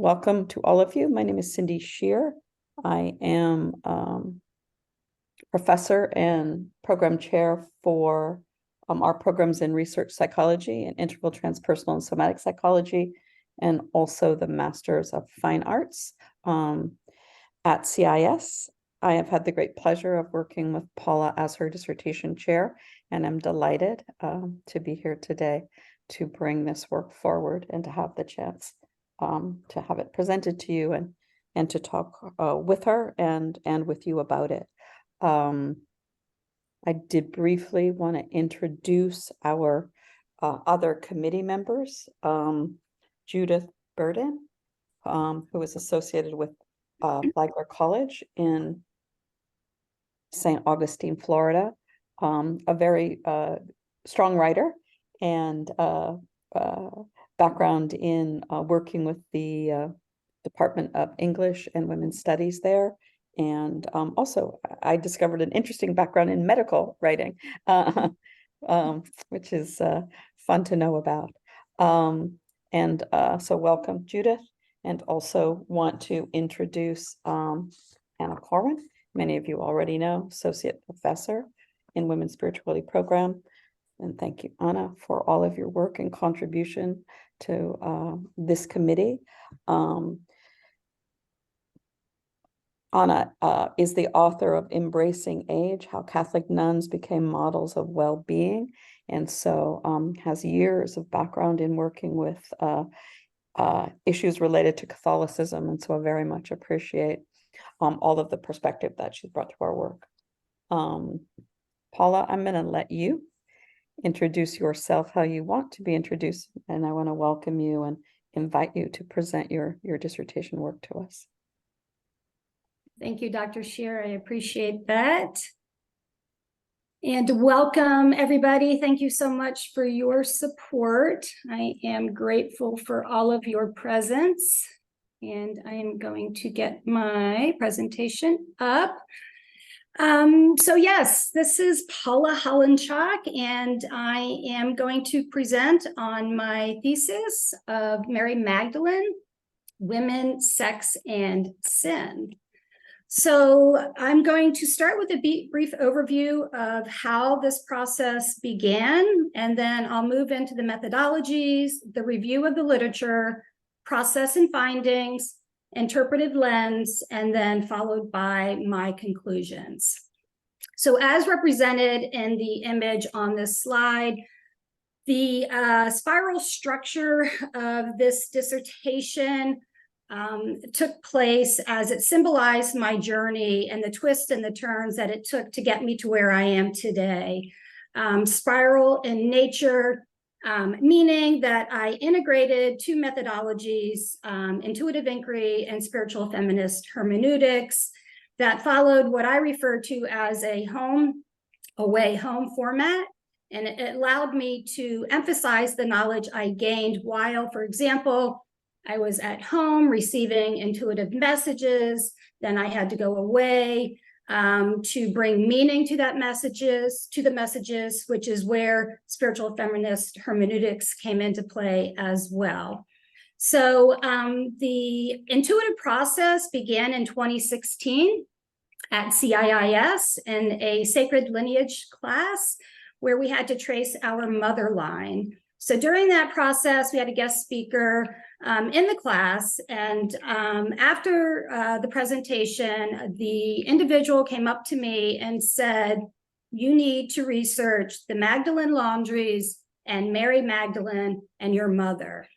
welcome to all of you. My name is Cindy Shear. I am professor and program chair for our programs in research psychology and integral transpersonal and somatic psychology, and also the Masters of Fine Arts at CIS. I have had the great pleasure of working with Paula as her dissertation chair, and I'm delighted to be here today to bring this work forward and to have the chance to have it presented to you and to talk with her and with you about it. I did briefly want to introduce our other committee members. Judith Burden, who is associated with Flagler College in St. Augustine, Florida, a very strong writer and background in working with the Department of English and Women's Studies there. And also, I discovered an interesting background in medical writing, which is fun to know about. So welcome, Judith, and also want to introduce Anna Corwin. Many of you already know, Associate Professor in Women's Spirituality Program. And thank you, Anna, for all of your work and contribution to this committee. Anna is the author of Embracing Age, How Catholic Nuns Became Models of Well-Being, and so has years of background in working with issues related to Catholicism, and so I very much appreciate all of the perspective that she's brought to our work. Paula, I'm going to let you introduce yourself how you want to be introduced, and I want to welcome you and invite you to present your dissertation work to us. Thank you, Dr. Shear. I appreciate that. And welcome, everybody. Thank you so much for your support. I am grateful for all of your presence. And I am going to get my presentation up. So yes, this is Paula Seymour-Holanchock, and I am going to present on my thesis of Mary Magdalene, Women, Sex, and Sin. So I'm going to start with a brief overview of how this process began, and then I'll move into the methodologies, the review of the literature, process and findings, interpretive lens, and then followed by my conclusions. So as represented in the image on this slide, the spiral structure of this dissertation took place as it symbolized my journey and the twists and the turns that it took to get me to where I am today. Spiral in nature, meaning that I integrated two methodologies, intuitive inquiry and spiritual feminist hermeneutics, that followed what I refer to as a home-away-home format. And it allowed me to emphasize the knowledge I gained while, for example, I was at home receiving intuitive messages. Then I had to go away to bring meaning to the messages, which is where spiritual feminist hermeneutics came into play as well. So the intuitive process began in 2016 at CIIS in a sacred lineage class where we had to trace our mother line. So during that process, we had a guest speaker in the class, and after the presentation, the individual came up to me and said, "You need to research the Magdalene laundries and Mary Magdalene and your mother."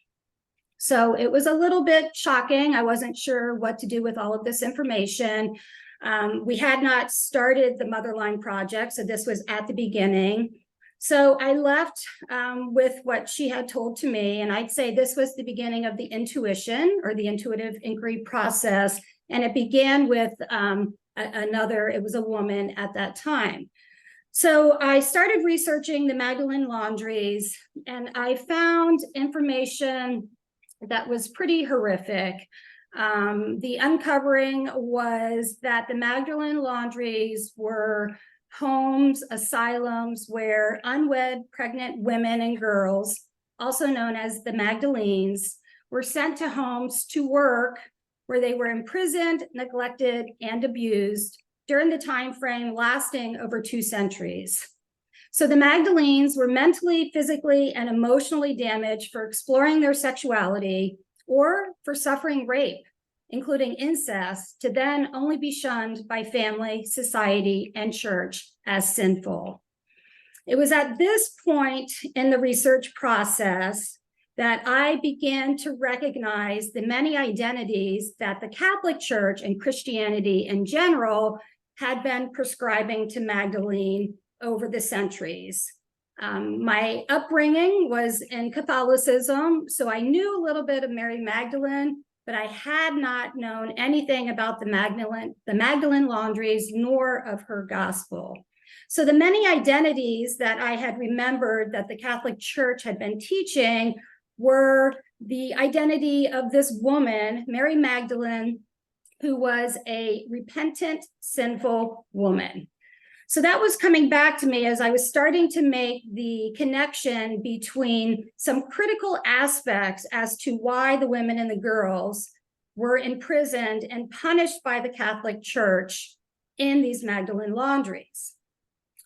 So it was a little bit shocking. I wasn't sure what to do with all of this information. We had not started the Motherline project, so this was at the beginning. So I left with what she had told to me, and I'd say this was the beginning of the intuition or the intuitive inquiry process, and it began with it was a woman at that time. So I started researching the Magdalene laundries, and I found information that was pretty horrific. The uncovering was that the Magdalene laundries were homes, asylums where unwed pregnant women and girls, also known as the Magdalenes, were sent to homes to work where they were imprisoned, neglected, and abused during the time frame lasting over 2 centuries. So the Magdalenes were mentally, physically, and emotionally damaged for exploring their sexuality or for suffering rape, including incest, to then only be shunned by family, society, and church as sinful. It was at this point in the research process that I began to recognize the many identities that the Catholic Church and Christianity in general had been prescribing to Magdalene over the centuries. My upbringing was in Catholicism, so I knew a little bit of Mary Magdalene, but I had not known anything about the Magdalene laundries, nor of her gospel. So the many identities that I had remembered that the Catholic Church had been teaching were the identity of this woman, Mary Magdalene, who was a repentant, sinful woman. So that was coming back to me as I was starting to make the connection between some critical aspects as to why the women and the girls were imprisoned and punished by the Catholic Church in these Magdalene laundries.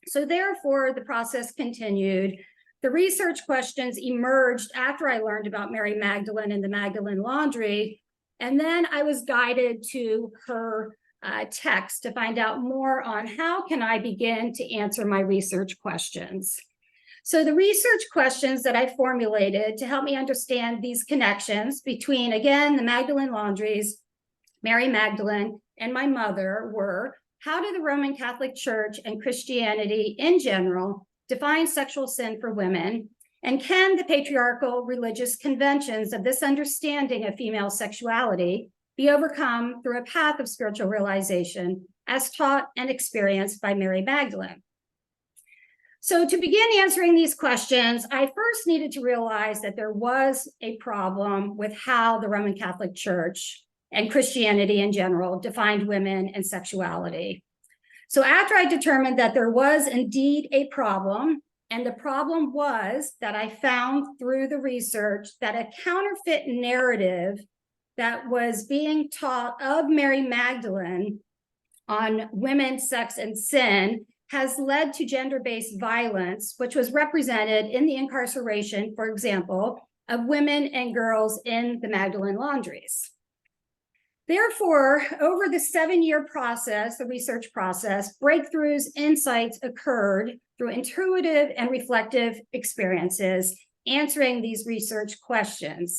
So therefore, the process continued. The research questions emerged after I learned about Mary Magdalene and the Magdalene laundry, and then I was guided to her text to find out more on how can I begin to answer my research questions. So the research questions that I formulated to help me understand these connections between, again, the Magdalene laundries, Mary Magdalene, and my mother were, how do the Roman Catholic Church and Christianity in general define sexual sin for women? And can the patriarchal religious conventions of this understanding of female sexuality be overcome through a path of spiritual realization as taught and experienced by Mary Magdalene? So to begin answering these questions, I first needed to realize that there was a problem with how the Roman Catholic Church and Christianity in general defined women and sexuality. So after I determined that there was indeed a problem, and the problem was that I found through the research that a counterfeit narrative that was being taught of Mary Magdalene on women, sex, and sin has led to gender-based violence, which was represented in the incarceration, for example, of women and girls in the Magdalene laundries. Therefore, over the 7-year process, the research process, breakthroughs, insights occurred through intuitive and reflective experiences, answering these research questions.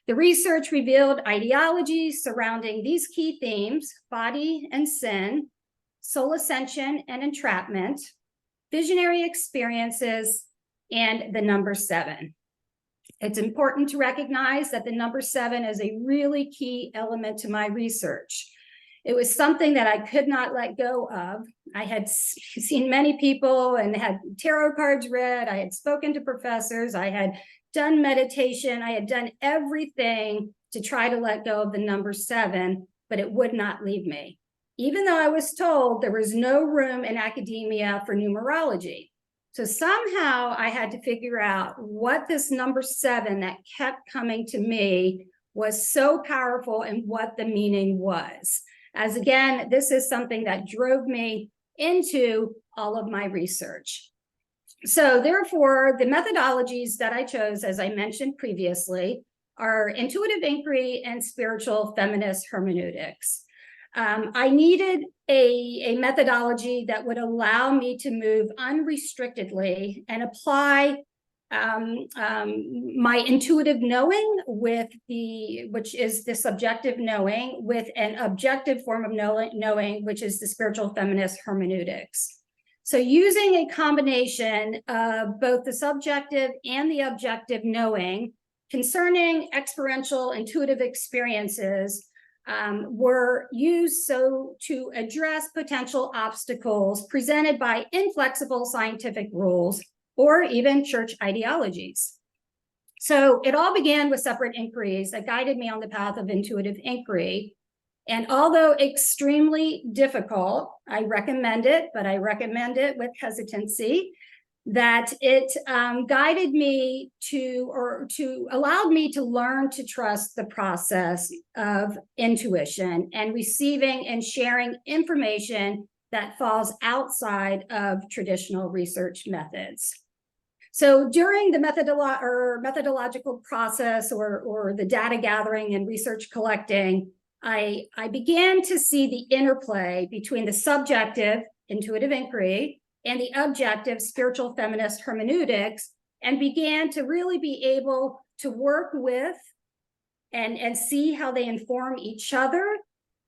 The research revealed ideologies surrounding these key themes: body and sin, soul ascension and entrapment, visionary experiences, and the number 7. It's important to recognize that the number 7 is a really key element to my research. It was something that I could not let go of. I had seen many people and had tarot cards read. I had spoken to professors. I had done meditation. I had done everything to try to let go of the number 7, but it would not leave me. Even though I was told there was no room in academia for numerology. So somehow I had to figure out what this number 7 that kept coming to me was so powerful and what the meaning was. As again, this is something that drove me into all of my research. So therefore, the methodologies that I chose, as I mentioned previously, are intuitive inquiry and spiritual feminist hermeneutics. I needed a methodology that would allow me to move unrestrictedly and apply my intuitive knowing which is the subjective knowing, with an objective form of knowing, which is the spiritual feminist hermeneutics. So using a combination of both the subjective and the objective knowing concerning experiential intuitive experiences were used to address potential obstacles presented by inflexible scientific rules or even church ideologies. So it all began with separate inquiries that guided me on the path of intuitive inquiry. And although extremely difficult, I recommend it, but I recommend it with hesitancy. that it guided me allowed me to learn to trust the process of intuition and receiving and sharing information that falls outside of traditional research methods. So during the methodological process or the data gathering and research collecting, I began to see the interplay between the subjective intuitive inquiry and the objective spiritual feminist hermeneutics, and began to really be able to work with and see how they inform each other,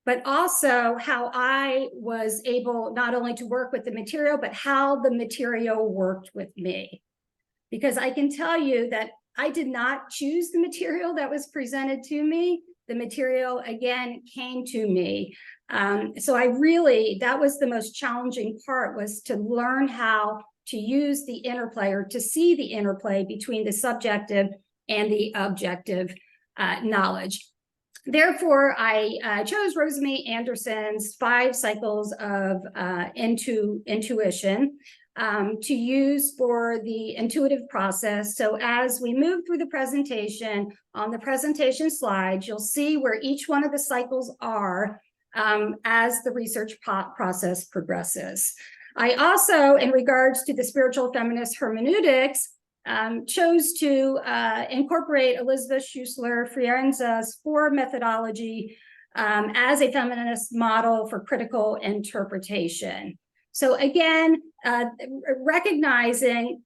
but also how I was able not only to work with the material, but how the material worked with me. Because I can tell you that I did not choose the material that was presented to me. The material, again, came to me. So that was the most challenging part, was to learn how to use the interplay, or to see the interplay between the subjective and the objective knowledge. Therefore, I chose Rosamie Anderson's 5 cycles of intuition to use for the intuitive process. So as we move through the presentation, on the presentation slides, you'll see where each one of the cycles are as the research process progresses. I also, in regards to the spiritual feminist hermeneutics, chose to incorporate Elizabeth Schussler-Frienza's 4 methodology as a feminist model for critical interpretation. So again, recognizing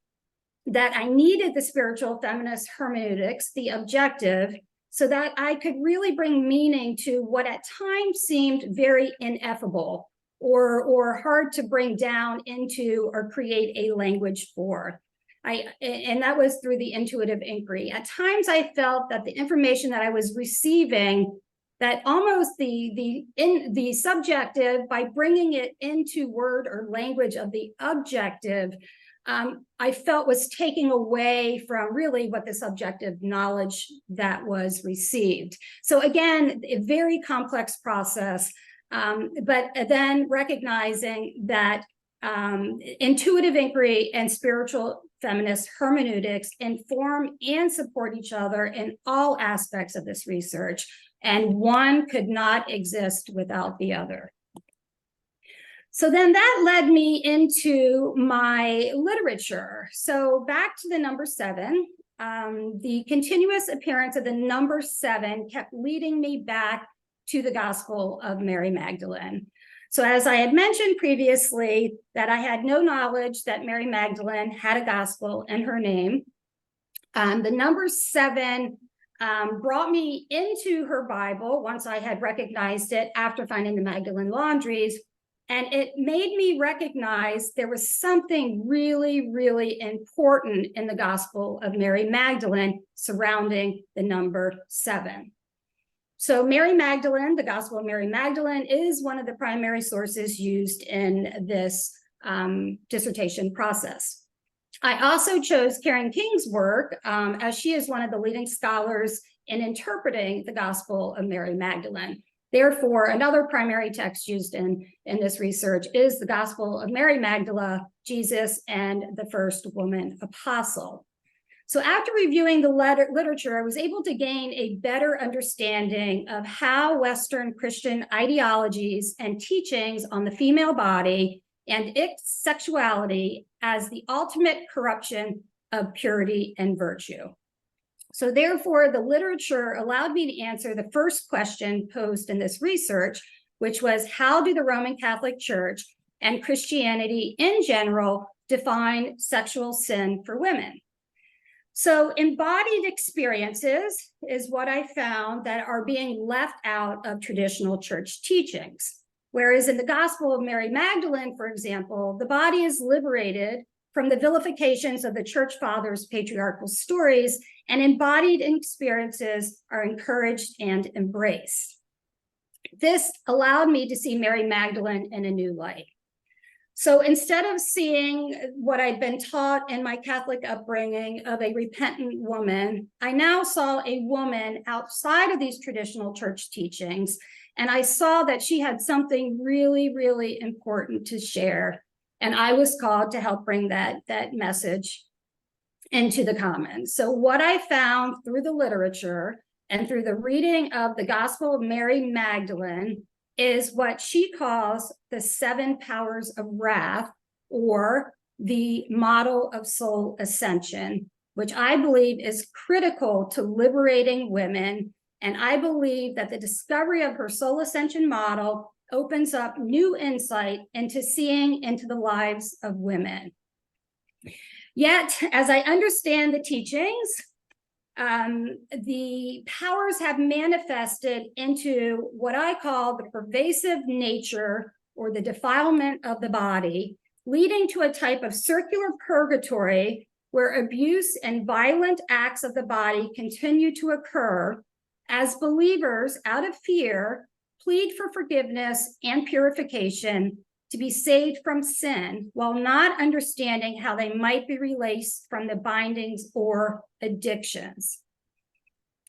that I needed the spiritual feminist hermeneutics, the objective, so that I could really bring meaning to what at times seemed very ineffable or hard to bring down into or create a language for. And that was through the intuitive inquiry. At times I felt that the information that I was receiving, that almost the subjective, by bringing it into word or language of the objective, I felt was taking away from really what the subjective knowledge that was received. So again, a very complex process, but then recognizing that intuitive inquiry and spiritual feminist hermeneutics inform and support each other in all aspects of this research, and one could not exist without the other. So then that led me into my literature. So back to the number 7, the continuous appearance of the number 7 kept leading me back to the Gospel of Mary Magdalene. So as I had mentioned previously, that I had no knowledge that Mary Magdalene had a gospel in her name. The number 7 brought me into her Bible once I had recognized it after finding the Magdalene laundries. And it made me recognize there was something really, really important in the Gospel of Mary Magdalene surrounding the number 7. So Mary Magdalene, the Gospel of Mary Magdalene, is one of the primary sources used in this dissertation process. I also chose Karen King's work, as she is one of the leading scholars in interpreting the Gospel of Mary Magdalene. Therefore, another primary text used in this research is the Gospel of Mary Magdalene, Jesus, and the First Woman Apostle. So after reviewing the literature, I was able to gain a better understanding of how Western Christian ideologies and teachings on the female body and its sexuality as the ultimate corruption of purity and virtue. So therefore, the literature allowed me to answer the first question posed in this research, which was, how do the Roman Catholic Church and Christianity in general define sexual sin for women? So embodied experiences is what I found that are being left out of traditional church teachings. Whereas in the Gospel of Mary Magdalene, for example, the body is liberated from the vilifications of the church fathers' patriarchal stories, and embodied experiences are encouraged and embraced. This allowed me to see Mary Magdalene in a new light. So instead of seeing what I'd been taught in my Catholic upbringing of a repentant woman, I now saw a woman outside of these traditional church teachings, and I saw that she had something really, really important to share. And I was called to help bring that message into the commons. So what I found through the literature and through the reading of the Gospel of Mary Magdalene is what she calls the 7 powers of wrath, or the model of soul ascension, which I believe is critical to liberating women. And I believe that the discovery of her soul ascension model opens up new insight into seeing into the lives of women. Yet, as I understand the teachings, the powers have manifested into what I call the pervasive nature or the defilement of the body, leading to a type of circular purgatory where abuse and violent acts of the body continue to occur as believers, out of fear, plead for forgiveness and purification to be saved from sin, while not understanding how they might be released from the bindings or addictions.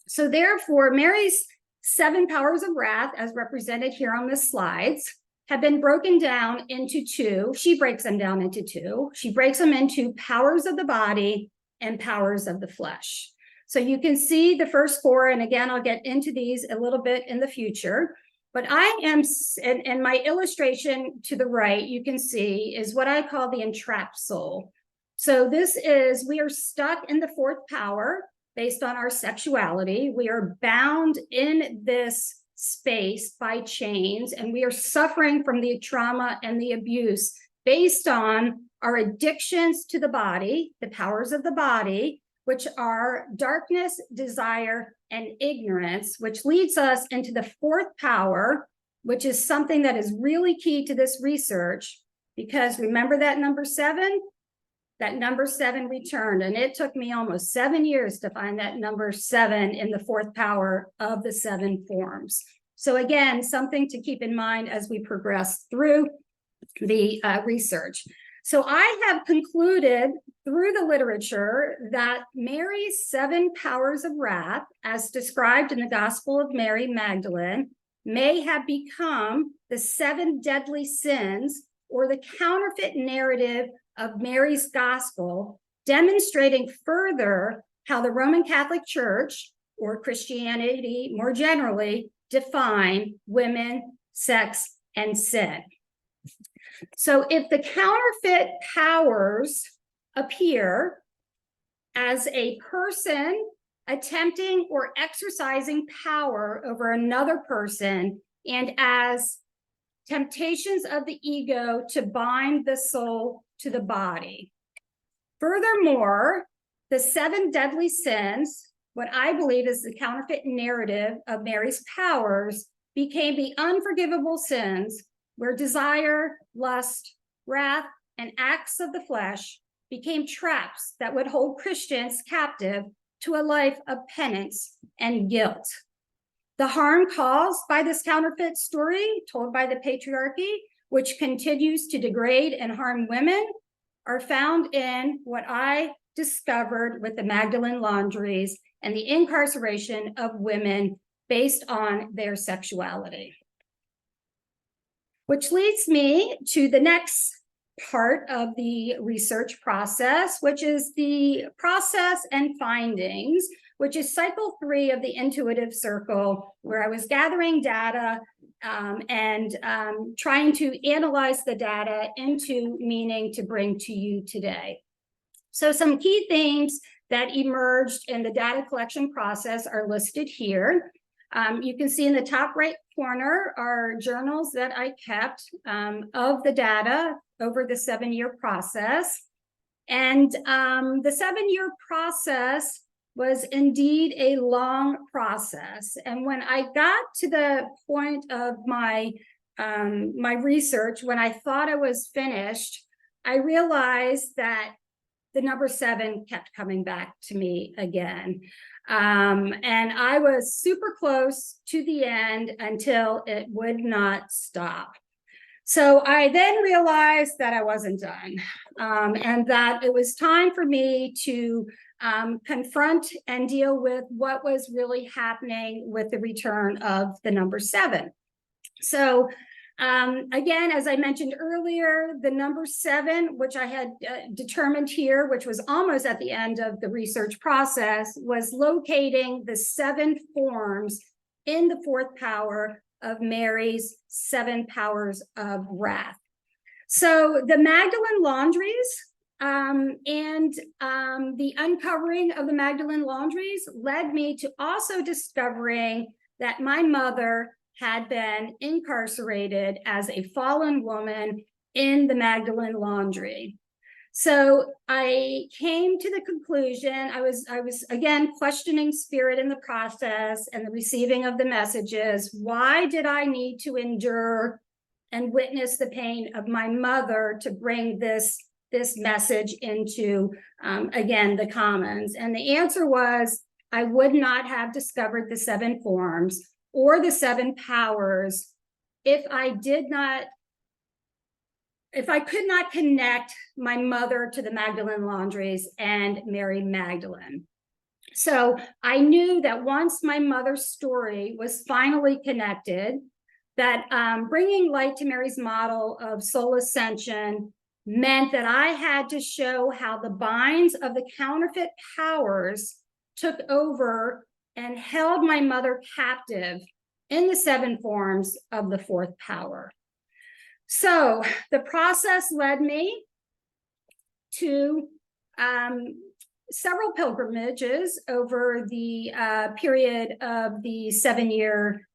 So therefore, Mary's 7 powers of wrath, as represented here on the slides, have been broken down into 2. She breaks them down into 2. She breaks them into powers of the body and powers of the flesh. So you can see the first 4, and again, I'll get into these a little bit in the future. But I am, and my illustration to the right, you can see, is what I call the entrapped soul. So this is, we are stuck in the 4th power based on our sexuality. We are bound in this space by chains, and we are suffering from the trauma and the abuse based on our addictions to the body, the powers of the body, which are darkness, desire, and ignorance, which leads us into the 4th power, which is something that is really key to this research, because remember that number 7? That number 7 returned, and it took me almost 7 years to find that number 7 in the 4th power of the 7 forms. So again, something to keep in mind as we progress through the research. So I have concluded through the literature that Mary's 7 powers of wrath, as described in the Gospel of Mary Magdalene, may have become the 7 deadly sins, or the counterfeit narrative of Mary's gospel, demonstrating further how the Roman Catholic Church, or Christianity more generally, define women, sex, and sin. So if the counterfeit powers appear as a person attempting or exercising power over another person, and as temptations of the ego to bind the soul to the body. Furthermore, the 7 deadly sins, what I believe is the counterfeit narrative of Mary's powers, became the unforgivable sins, where desire, lust, wrath, and acts of the flesh became traps that would hold Christians captive to a life of penance and guilt. The harm caused by this counterfeit story told by the patriarchy, which continues to degrade and harm women, are found in what I discovered with the Magdalene laundries and the incarceration of women based on their sexuality. Which leads me to the next part of the research process, which is the process and findings, which is cycle 3 of the intuitive circle, where I was gathering data and trying to analyze the data into meaning to bring to you today. So some key themes that emerged in the data collection process are listed here. You can see in the top right corner are journals that I kept of the data over the 7-year process. And the 7-year process was indeed a long process. And when I got to the point of my research, when I thought I was finished, I realized that the number 7 kept coming back to me again. And I was super close to the end until it would not stop. So I then realized that I wasn't done, and that it was time for me to confront and deal with what was really happening with the return of the number 7. So Again, as I mentioned earlier, the number 7, which I had determined here, which was almost at the end of the research process, was locating the 7 forms in the 4th power of Mary's 7 powers of wrath. So the Magdalene laundries and the uncovering of the Magdalene laundries led me to also discovering that my mother had been incarcerated as a fallen woman in the Magdalene laundry. So I came to the conclusion, I was again questioning spirit in the process and the receiving of the messages. Why did I need to endure and witness the pain of my mother to bring this message into, again, the commons? And the answer was, I would not have discovered the 7 forms or the 7 powers if I could not connect my mother to the Magdalene laundries and Mary Magdalene. So I knew that once my mother's story was finally connected, that bringing light to Mary's model of soul ascension meant that I had to show how the binds of the counterfeit powers took over and held my mother captive in the 7 forms of the 4th power. So the process led me to several pilgrimages over the period of the 7-year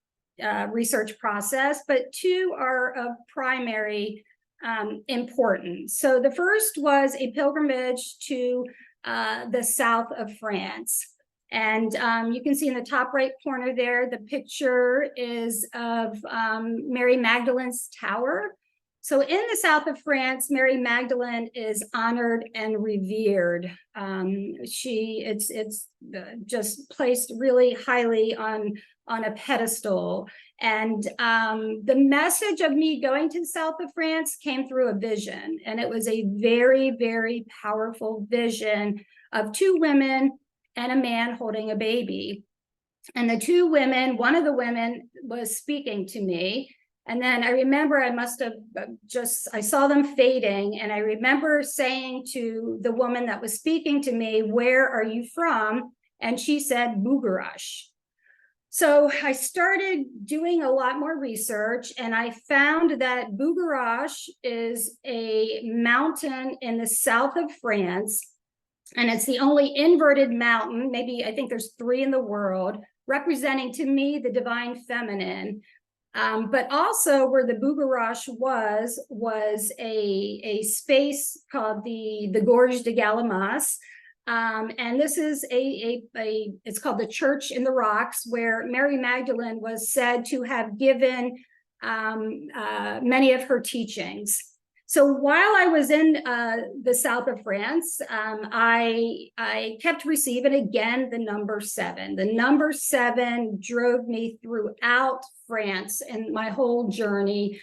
research process, but 2 are of primary importance. So the first was a pilgrimage to the south of France. And you can see in the top right corner there, the picture is of Mary Magdalene's tower. So in the south of France, Mary Magdalene is honored and revered. It's just placed really highly on a pedestal. And the message of me going to the south of France came through a vision. And it was a very, very powerful vision of 2 women and a man holding a baby. And the 2 women, one of the women was speaking to me. And then I remember I saw them fading. And I remember saying to the woman that was speaking to me, "Where are you from?" And she said, "Bucharest." So I started doing a lot more research, and I found that Bucharest is a mountain in the south of France. And it's the only inverted mountain, maybe I think there's 3 in the world, representing to me the divine feminine. But also where the Bucharest was a space called the Gorge de Galamas. And this is it's called the Church in the Rocks, where Mary Magdalene was said to have given many of her teachings. So while I was in the south of France, I kept receiving again the number 7. The number 7 drove me throughout France and my whole journey.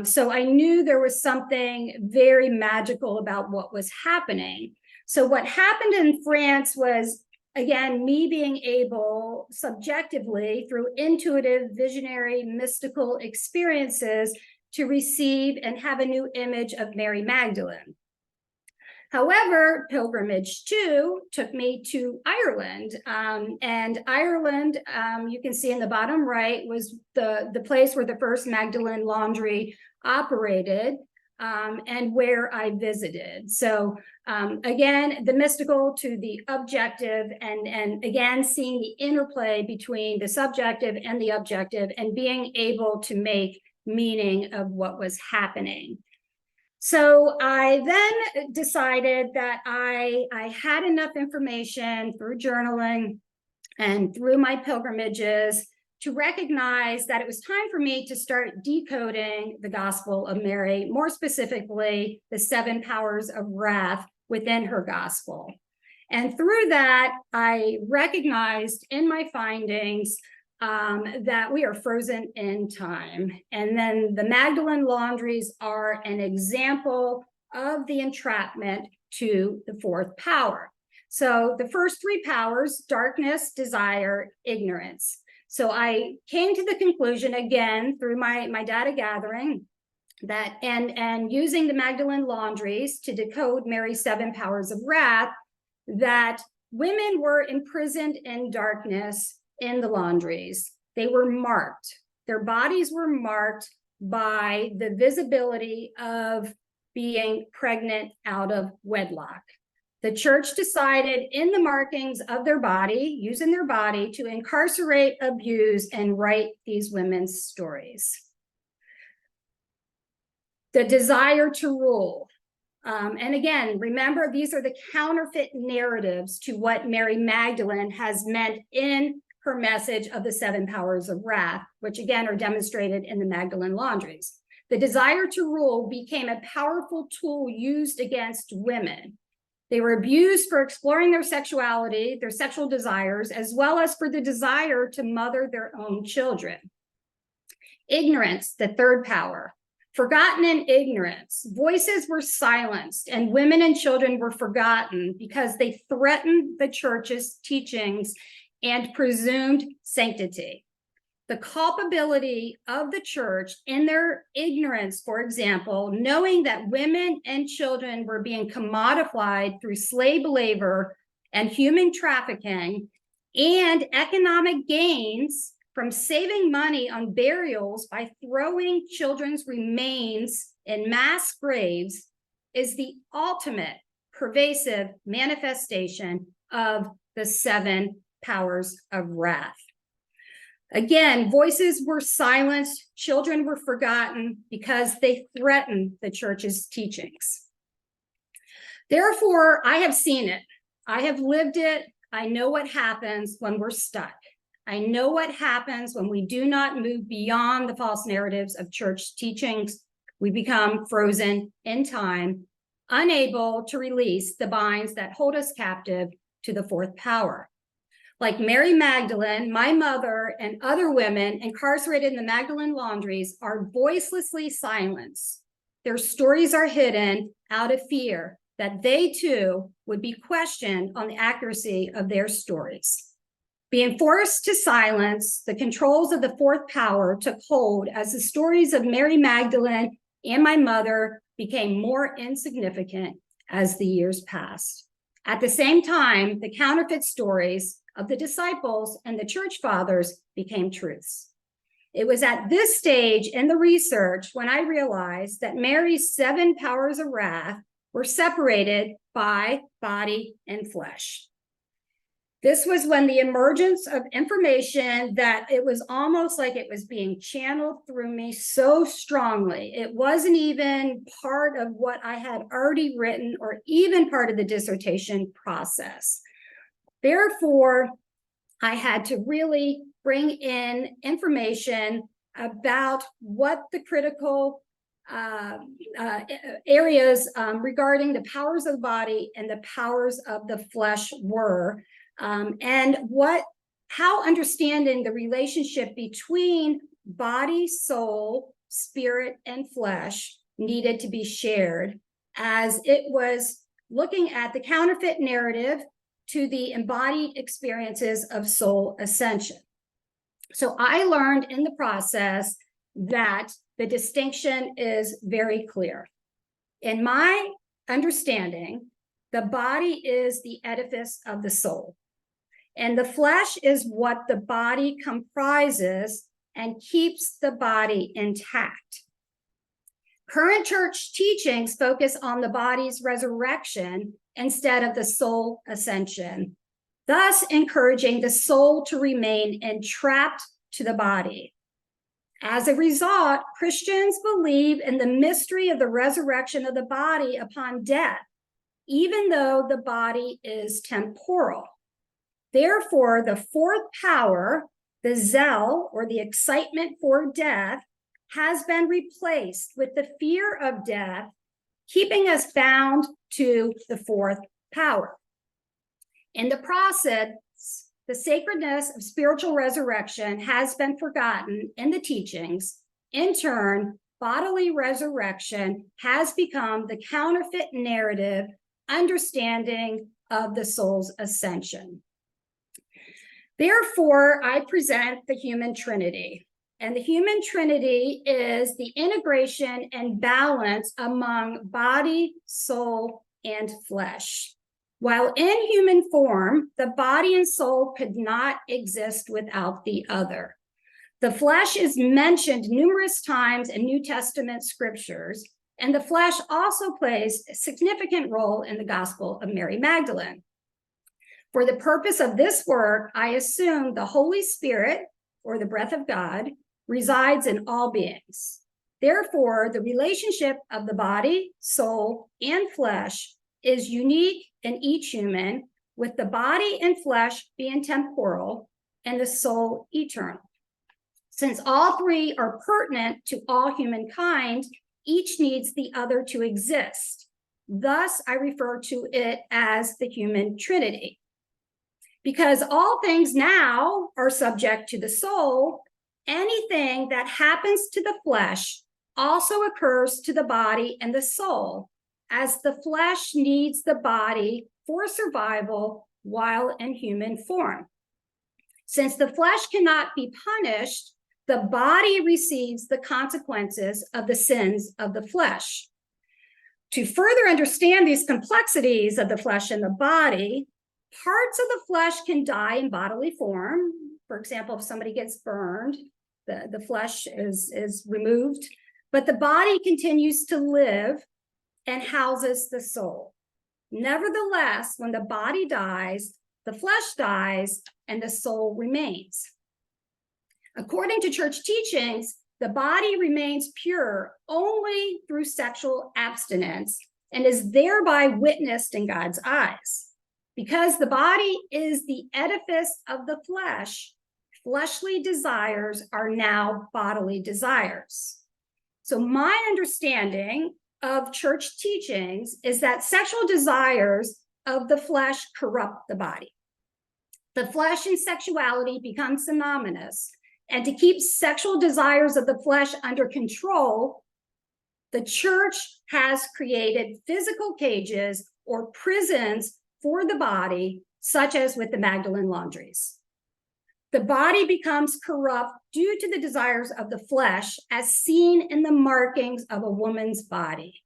So I knew there was something very magical about what was happening. So what happened in France was, again, me being able subjectively through intuitive, visionary, mystical experiences to receive and have a new image of Mary Magdalene. However, pilgrimage 2 took me to Ireland. And Ireland, you can see in the bottom right, was the place where the first Magdalene laundry operated, and where I visited. So again, the mystical to the objective, and again, seeing the interplay between the subjective and the objective, and being able to make meaning of what was happening. So I then decided that I had enough information through journaling and through my pilgrimages to recognize that it was time for me to start decoding the Gospel of Mary, more specifically, the 7 powers of wrath within her gospel. And through that, I recognized in my findings that we are frozen in time. And then the Magdalene laundries are an example of the entrapment to the 4th power. So the first 3 powers, darkness, desire, ignorance. So I came to the conclusion, again, through my data gathering, that and using the Magdalene laundries to decode Mary's 7 powers of wrath, that women were imprisoned in darkness in the laundries. They were marked. Their bodies were marked by the visibility of being pregnant out of wedlock. The church decided in the markings of their body, using their body, to incarcerate, abuse, and write these women's stories. The desire to rule. And again, remember, these are the counterfeit narratives to what Mary Magdalene has meant in her message of the 7 powers of wrath, which again are demonstrated in the Magdalene laundries. The desire to rule became a powerful tool used against women. They were abused for exploring their sexuality, their sexual desires, as well as for the desire to mother their own children. Ignorance, the 3rd power. Forgotten in ignorance, voices were silenced, and women and children were forgotten because they threatened the church's teachings and presumed sanctity. The culpability of the church in their ignorance, for example, knowing that women and children were being commodified through slave labor and human trafficking, and economic gains from saving money on burials by throwing children's remains in mass graves, is the ultimate pervasive manifestation of the 7 powers of wrath. Again, voices were silenced, children were forgotten because they threatened the church's teachings. Therefore, I have seen it. I have lived it. I know what happens when we're stuck. I know what happens when we do not move beyond the false narratives of church teachings. We become frozen in time, unable to release the binds that hold us captive to the 4th power. Like Mary Magdalene, my mother, and other women incarcerated in the Magdalene laundries are voicelessly silenced. Their stories are hidden out of fear that they too would be questioned on the accuracy of their stories. Being forced to silence, the controls of the 4th power took hold as the stories of Mary Magdalene and my mother became more insignificant as the years passed. At the same time, the counterfeit stories of the disciples and the church fathers became truths. It was at this stage in the research when I realized that Mary's 7 powers of wrath were separated by body and flesh. This was when the emergence of information that it was almost like it was being channeled through me so strongly. It wasn't even part of what I had already written or even part of the dissertation process. Therefore, I had to really bring in information about what the critical areas regarding the powers of the body and the powers of the flesh were. And how understanding the relationship between body, soul, spirit, and flesh needed to be shared, as it was looking at the counterfeit narrative to the embodied experiences of soul ascension. So I learned in the process that the distinction is very clear. In my understanding, the body is the edifice of the soul. And the flesh is what the body comprises and keeps the body intact. Current church teachings focus on the body's resurrection instead of the soul ascension, thus encouraging the soul to remain entrapped to the body. As a result, Christians believe in the mystery of the resurrection of the body upon death, even though the body is temporal. Therefore, the 4th power, the zeal or the excitement for death, has been replaced with the fear of death, keeping us bound to the 4th power. In the process, the sacredness of spiritual resurrection has been forgotten in the teachings. In turn, bodily resurrection has become the counterfeit narrative understanding of the soul's ascension. Therefore, I present the human trinity. And the human trinity is the integration and balance among body, soul, and flesh. While in human form, the body and soul could not exist without the other. The flesh is mentioned numerous times in New Testament scriptures, and the flesh also plays a significant role in the Gospel of Mary Magdalene. For the purpose of this work, I assume the Holy Spirit, or the breath of God, resides in all beings. Therefore, the relationship of the body, soul, and flesh is unique in each human, with the body and flesh being temporal and the soul eternal. Since all three are pertinent to all humankind, each needs the other to exist. Thus, I refer to it as the human trinity. Because all things now are subject to the soul, anything that happens to the flesh also occurs to the body and the soul, as the flesh needs the body for survival while in human form. Since the flesh cannot be punished, the body receives the consequences of the sins of the flesh. To further understand these complexities of the flesh and the body, parts of the flesh can die in bodily form. For example, if somebody gets burned, the flesh is removed, but the body continues to live and houses the soul. Nevertheless, when the body dies, the flesh dies and the soul remains. According to church teachings, the body remains pure only through sexual abstinence and is thereby witnessed in God's eyes. Because the body is the edifice of the flesh, fleshly desires are now bodily desires. So my understanding of church teachings is that sexual desires of the flesh corrupt the body. The flesh and sexuality become synonymous, and to keep sexual desires of the flesh under control, the church has created physical cages or prisons for the body, such as with the Magdalene laundries. The body becomes corrupt due to the desires of the flesh, as seen in the markings of a woman's body.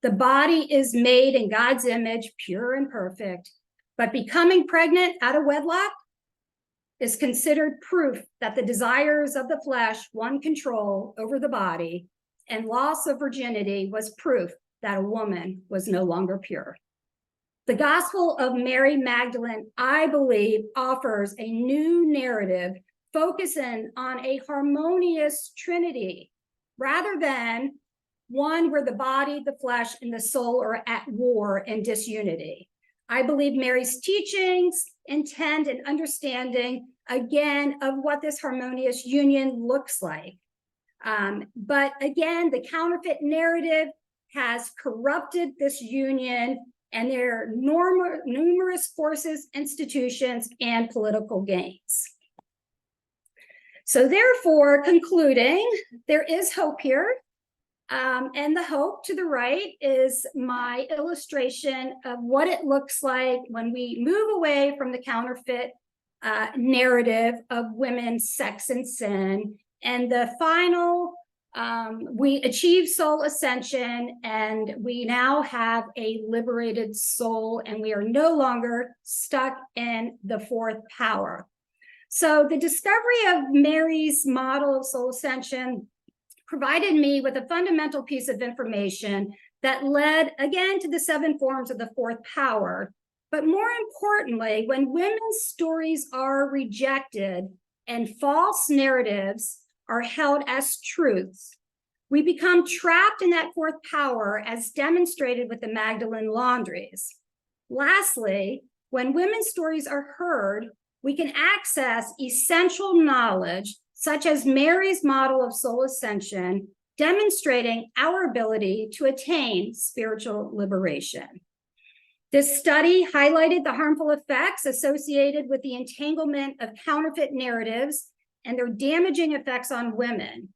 The body is made in God's image, pure and perfect, but becoming pregnant out of wedlock is considered proof that the desires of the flesh won control over the body, and loss of virginity was proof that a woman was no longer pure. The Gospel of Mary Magdalene, I believe, offers a new narrative focusing on a harmonious trinity rather than one where the body, the flesh, and the soul are at war and disunity. I believe Mary's teachings intend an understanding, again, of what this harmonious union looks like. But again, the counterfeit narrative has corrupted this union, and there are numerous forces, institutions, and political gains. So therefore, concluding, there is hope here. And the hope to the right is my illustration of what it looks like when we move away from the counterfeit narrative of women's sex and sin. And the final, we achieve soul ascension, and we now have a liberated soul, and we are no longer stuck in the fourth power. So the discovery of Mary's model of soul ascension provided me with a fundamental piece of information that led again to the 7 forms of the fourth power. But more importantly, when women's stories are rejected and false narratives are held as truths, we become trapped in that fourth power, as demonstrated with the Magdalene laundries. Lastly, when women's stories are heard, we can access essential knowledge, such as Mary's model of soul ascension, demonstrating our ability to attain spiritual liberation. This study highlighted the harmful effects associated with the entanglement of counterfeit narratives and their damaging effects on women.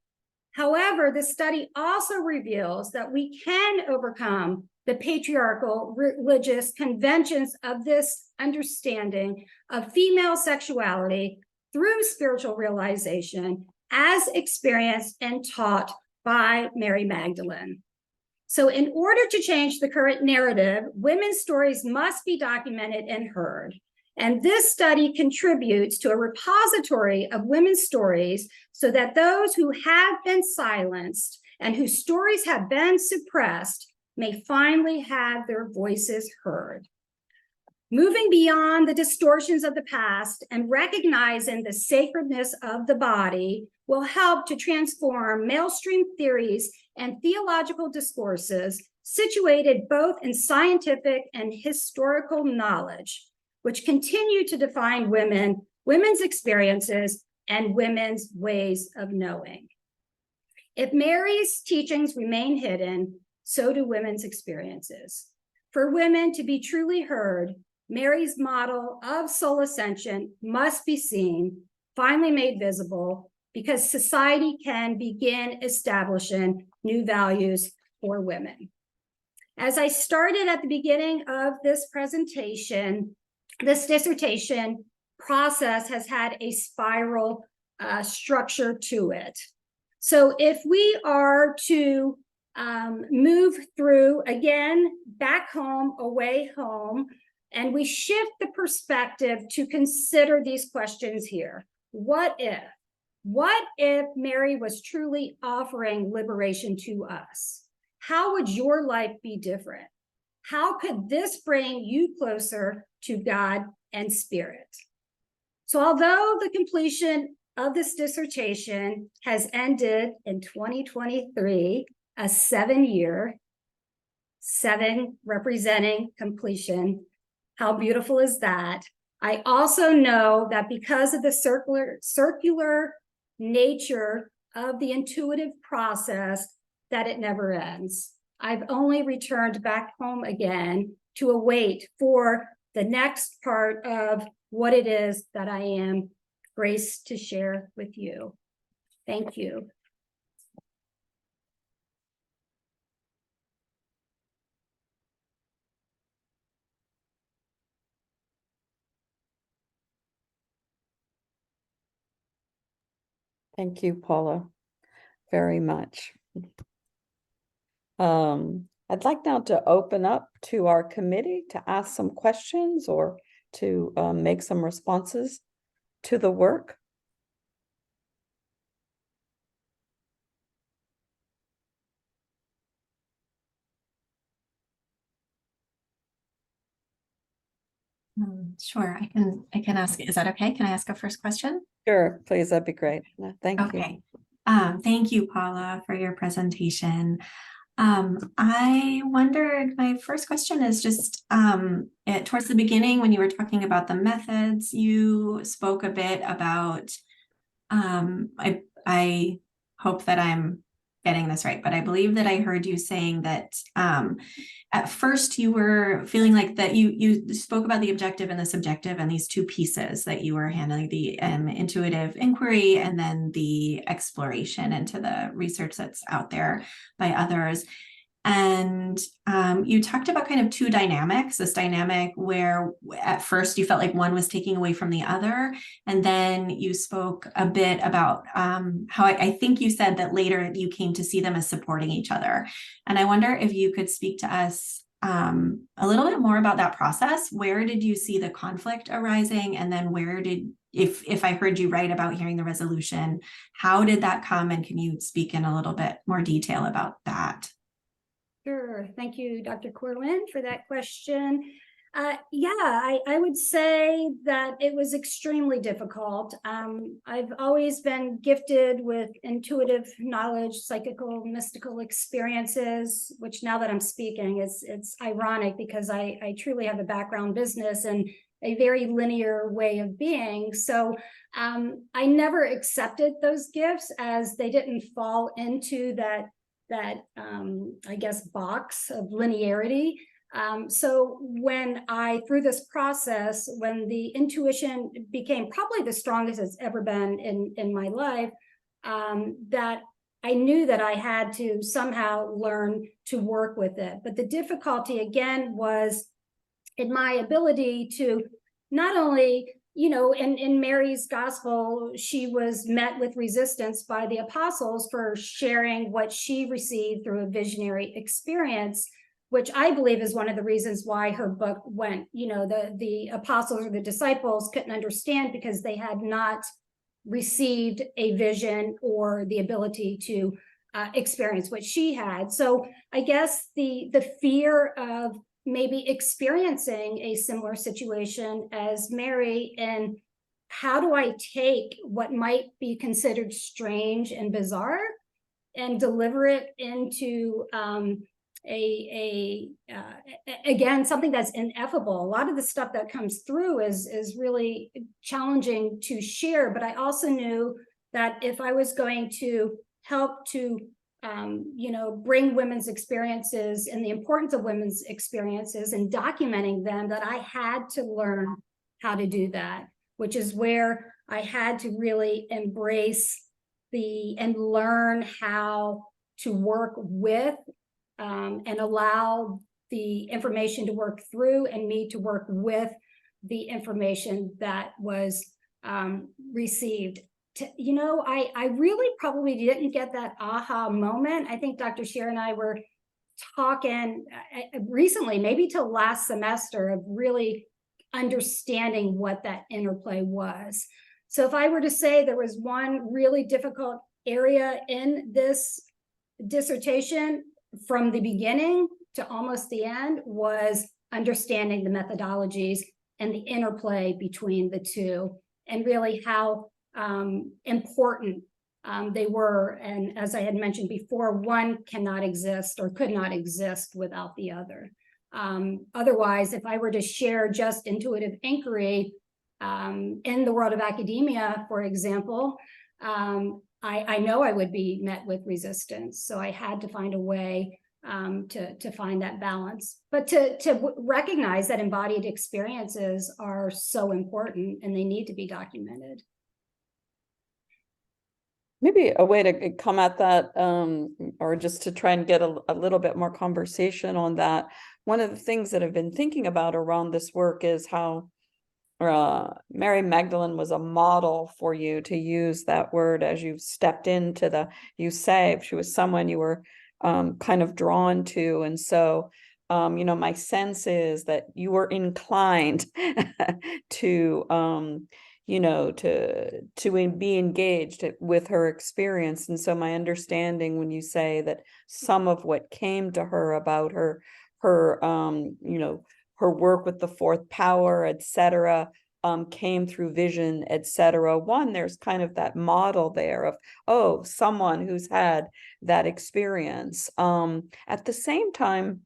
However, the study also reveals that we can overcome the patriarchal religious conventions of this understanding of female sexuality through spiritual realization as experienced and taught by Mary Magdalene. So in order to change the current narrative, women's stories must be documented and heard. And this study contributes to a repository of women's stories so that those who have been silenced and whose stories have been suppressed may finally have their voices heard. Moving beyond the distortions of the past and recognizing the sacredness of the body will help to transform mainstream theories and theological discourses situated both in scientific and historical knowledge, which continue to define women, women's experiences, and women's ways of knowing. If Mary's teachings remain hidden, so do women's experiences. For women to be truly heard, Mary's model of soul ascension must be seen, finally made visible, because society can begin establishing new values for women. As I started at the beginning of this presentation, this dissertation process has had a spiral structure to it. So if we are to move through, again, back home, away home, and we shift the perspective to consider these questions here. What if? What if Mary was truly offering liberation to us? How would your life be different? How could this bring you closer to God and Spirit? So although the completion of this dissertation has ended in 2023, a 7-year, 7 representing completion, how beautiful is that? I also know that because of the circular nature of the intuitive process, that it never ends. I've only returned back home again to await for the next part of what it is that I am graced to share with you. Thank you. Thank you, Paula, very much. I'd like now to open up to our committee to ask some questions or to make some responses to the work. Sure, I can ask. Is that okay? Can I ask a first question? Sure, please, that'd be great. Thank you. Okay. Thank you, Paula, for your presentation. I wondered, my first question is just towards the beginning when you were talking about the methods, you spoke a bit about, I hope that I'm getting this right, but I believe that I heard you saying that at first you were feeling like that you spoke about the objective and the subjective and these two pieces that you were handling, the intuitive inquiry and then the exploration into the research that's out there by others. And you talked about kind of two dynamics, this dynamic where at first you felt like one was taking away from the other. And then you spoke a bit about how I think you said that later you came to see them as supporting each other. And I wonder if you could speak to us a little bit more about that process. Where did you see the conflict arising? And then where did, if I heard you right about hearing the resolution, how did that come? And can you speak in a little bit more detail about that? Sure. Thank you, Dr. Corwin, for that question. I would say that it was extremely difficult. I've always been gifted with intuitive knowledge, psychical, mystical experiences, which now that I'm speaking, it's ironic because I truly have a background business and a very linear way of being. So I never accepted those gifts as they didn't fall into that I guess box of linearity. So when through this process, when the intuition became probably the strongest it's ever been in my life, that I knew that I had to somehow learn to work with it. But the difficulty again was in my ability to not only you know, in Mary's gospel, she was met with resistance by the apostles for sharing what she received through a visionary experience, which I believe is one of the reasons why her book went, you know, the apostles or the disciples couldn't understand, because they had not received a vision or the ability to experience what she had. So I guess the fear of maybe experiencing a similar situation as Mary, and how do I take what might be considered strange and bizarre and deliver it into again, something that's ineffable. A lot of the stuff that comes through is really challenging to share, but I also knew that if I was going to help to you know, bring women's experiences and the importance of women's experiences and documenting them, that I had to learn how to do that, which is where I had to really embrace and learn how to work with and allow the information to work through and me to work with the information that was received. You know, I really probably didn't get that aha moment. I think Dr. Scheer and I were talking recently, maybe till last semester, of really understanding what that interplay was. So if I were to say there was one really difficult area in this dissertation from the beginning to almost the end, was understanding the methodologies and the interplay between the two, and really how important they were. And as I had mentioned before, one cannot exist or could not exist without the other. Otherwise, if I were to share just intuitive inquiry in the world of academia, for example, I know I would be met with resistance. So I had to find a way to find that balance, but to recognize that embodied experiences are so important and they need to be documented. Maybe a way to come at that, or just to try and get a little bit more conversation on that. One of the things that I've been thinking about around this work is how Mary Magdalene was a model for you, to use that word as you stepped into you saved. She was someone you were kind of drawn to. And so, you know, my sense is that you were inclined to, you know, to be engaged with her experience. And so my understanding, when you say that some of what came to her about her, you know, her work with the fourth power, etc., came through vision, etc. One, there's kind of that model there of, oh, someone who's had that experience. At the same time,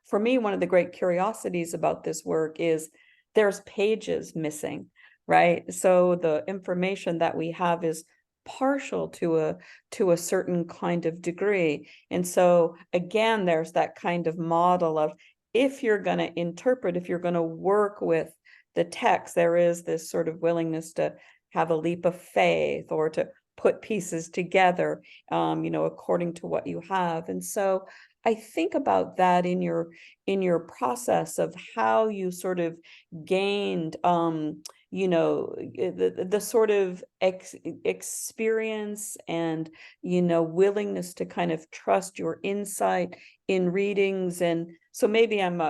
for me, one of the great curiosities about this work is there's pages missing, right? So the information that we have is partial to a certain kind of degree. And so again, there's that kind of model of, if you're going to interpret, if you're going to work with the text, there is this sort of willingness to have a leap of faith, or to put pieces together, you know, according to what you have. And so I think about that in your process of how you sort of gained, you know, the sort of experience and, you know, willingness to kind of trust your insight in readings. And so maybe I'm,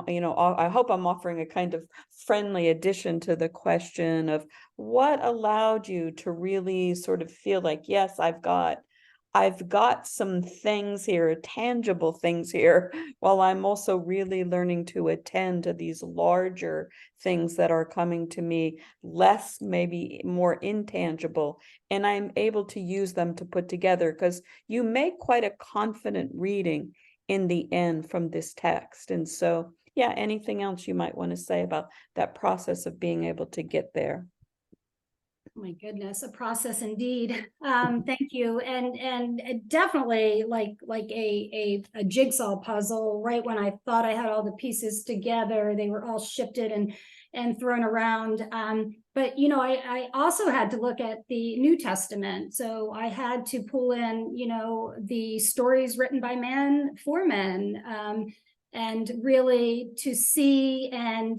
you know, I hope I'm offering a kind of friendly addition to the question of what allowed you to really sort of feel like, yes, I've got some things here, tangible things here, while I'm also really learning to attend to these larger things that are coming to me, less, maybe more intangible, and I'm able to use them to put together, because you make quite a confident reading in the end from this text. And so, yeah, anything else you might want to say about that process of being able to get there? Oh my goodness, a process indeed. Thank you. And definitely like a jigsaw puzzle. Right when I thought I had all the pieces together, they were all shifted and thrown around. But you know, I also had to look at the New Testament. So I had to pull in, you know, the stories written by men for men, and really to see and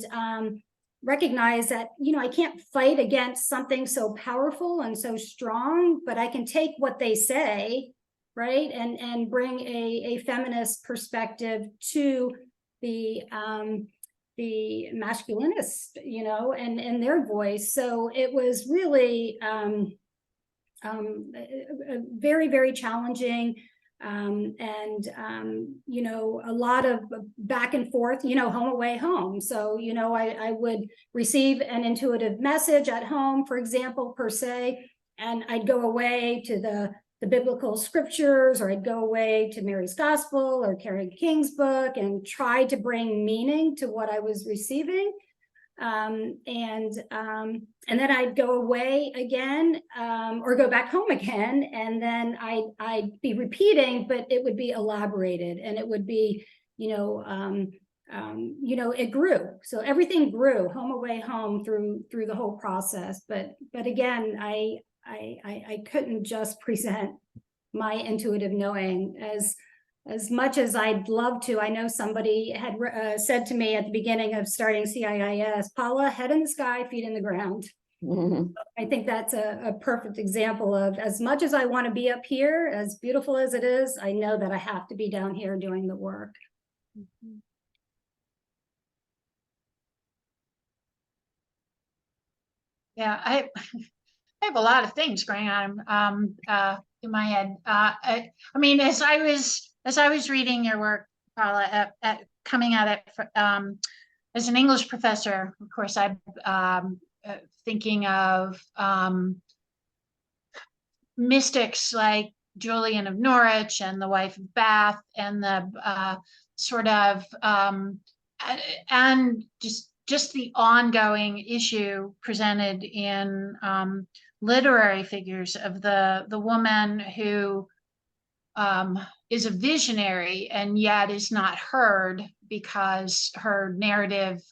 recognize that, I can't fight against something so powerful and so strong, but I can take what they say, right, and bring a feminist perspective to the masculinist, and their voice. So it was really very, very challenging. A lot of back and forth, home away home. So, I would receive an intuitive message at home, for example, per se, and I'd go away to the biblical scriptures, or I'd go away to Mary's Gospel or Carrie King's book and try to bring meaning to what I was receiving. And then I'd go away again, or go back home again, and then I'd be repeating, but it would be elaborated, and it would be, it grew. So everything grew, home away home, through the whole process. But again, I couldn't just present my intuitive knowing as much as I'd love to. I know somebody had said to me at the beginning of starting CIIS, Paula, head in the sky, feet in the ground. Mm-hmm. I think that's a perfect example of, as much as I want to be up here, as beautiful as it is, I know that I have to be down here doing the work. Mm-hmm. Yeah, I have a lot of things going on in my head. I mean, as I was reading your work, Paula, coming at it as an English professor, of course, I'm thinking of mystics like Julian of Norwich and the wife of Bath, and the sort of and just the ongoing issue presented in literary figures of the woman who is a visionary and yet is not heard because her narrative,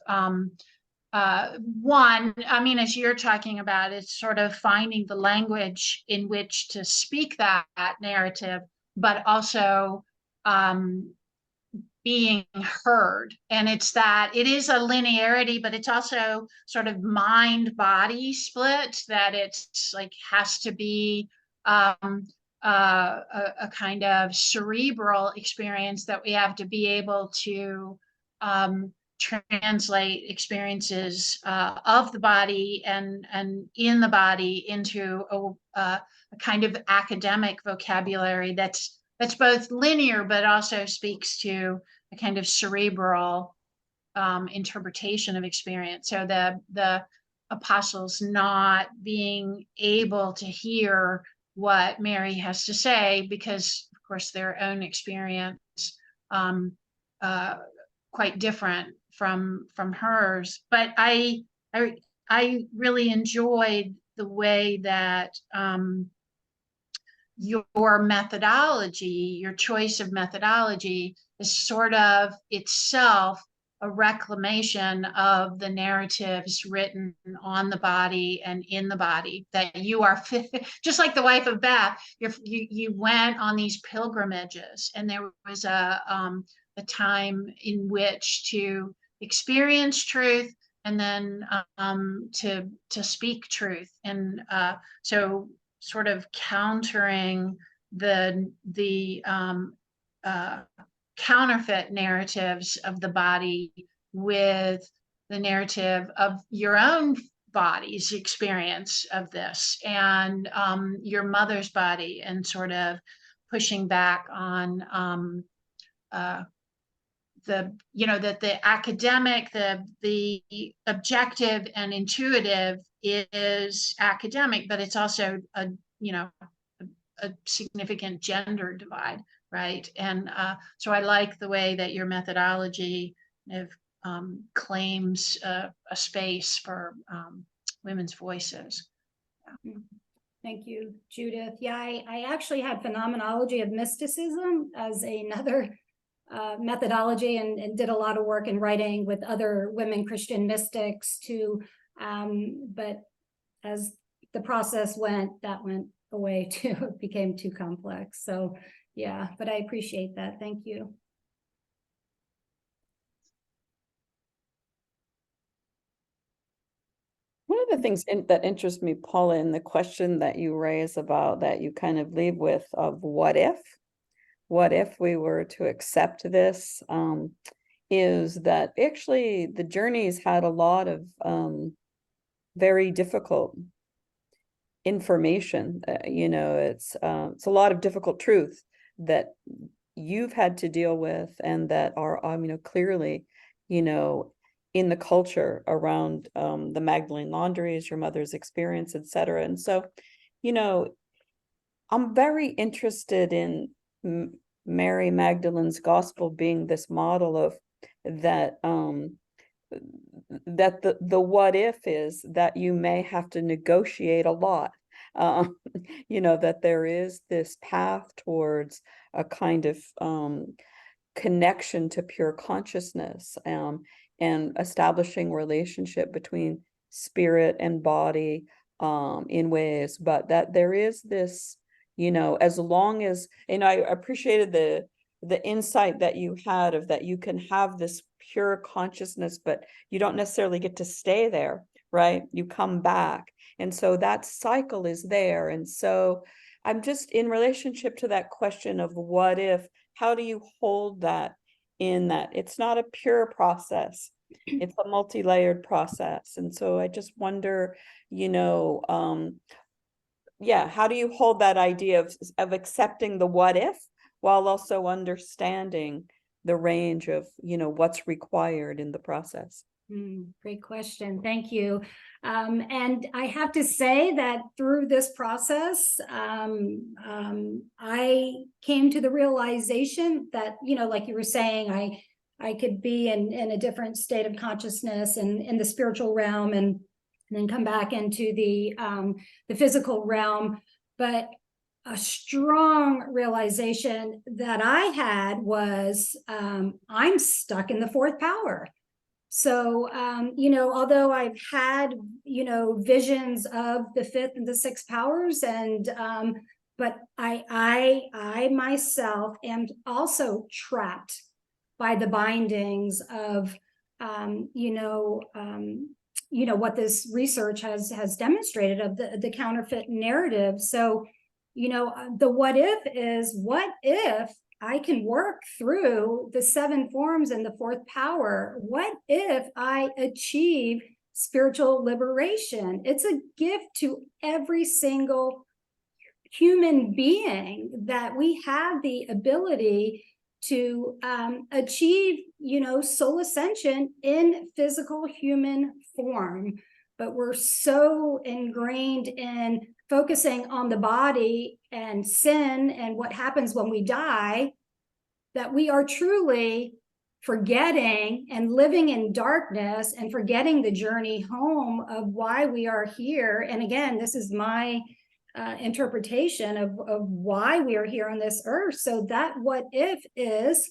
as you're talking about, it's sort of finding the language in which to speak that narrative, but also being heard. And it's that it is a linearity, but it's also sort of mind-body split, that it's like has to be a kind of cerebral experience, that we have to be able to translate experiences of the body and in the body into a kind of academic vocabulary that's both linear but also speaks to a kind of cerebral interpretation of experience. So the apostles not being able to hear what Mary has to say because, of course, their own experience quite different from hers. But I really enjoyed the way that your methodology, your choice of methodology, is sort of itself a reclamation of the narratives written on the body and in the body, that you are just like the wife of Bath. You went on these pilgrimages, and there was a time in which to experience truth and then to speak truth, and so sort of countering the counterfeit narratives of the body with the narrative of your own body's experience of this, and your mother's body, and sort of pushing back on that the academic, the objective and intuitive is academic, but it's also a significant gender divide, right? And so I like the way that your methodology claims a space for women's voices. Yeah. Thank you, Judith. Yeah, I actually had phenomenology of mysticism as another methodology, and did a lot of work in writing with other women Christian mystics too. But as the process went, that went away too. It became too complex. So yeah, but I appreciate that. Thank you. One of the things that interests me, Paula, in the question that you raise about that you kind of leave with of what if we were to accept this, is that actually the journey's had a lot of very difficult information. It's a lot of difficult truth that you've had to deal with, and that are clearly in the culture around the Magdalene laundries, your mother's experience, etc. And so I'm very interested in Mary Magdalene's gospel being this model of that that the what if is that you may have to negotiate a lot, that there is this path towards a kind of connection to pure consciousness, and establishing relationship between spirit and body in ways, but that there is this, as long as, I appreciated the insight that you had of that you can have this pure consciousness, but you don't necessarily get to stay there, right? You come back. And so that cycle is there. And so I'm just in relationship to that question of what if, how do you hold that in that it's not a pure process, it's a multi-layered process. And so I just wonder, how do you hold that idea of accepting the what if while also understanding the range of what's required in the process? Great question. Thank you. And I have to say that through this process, I came to the realization that, like you were saying, I could be in a different state of consciousness and in the spiritual realm, and then come back into the physical realm. But a strong realization that I had was I'm stuck in the fourth power. So, although I've had, visions of the fifth and the sixth powers, and but I myself am also trapped by the bindings of, what this research has demonstrated of the counterfeit narrative. So, the what if is, what if I can work through the seven forms and the fourth power? What if I achieve spiritual liberation? It's a gift to every single human being that we have the ability to achieve, soul ascension in physical human form. But we're so ingrained in focusing on the body and sin and what happens when we die, that we are truly forgetting and living in darkness and forgetting the journey home of why we are here. And again, this is my interpretation of why we are here on this earth. So that what if is,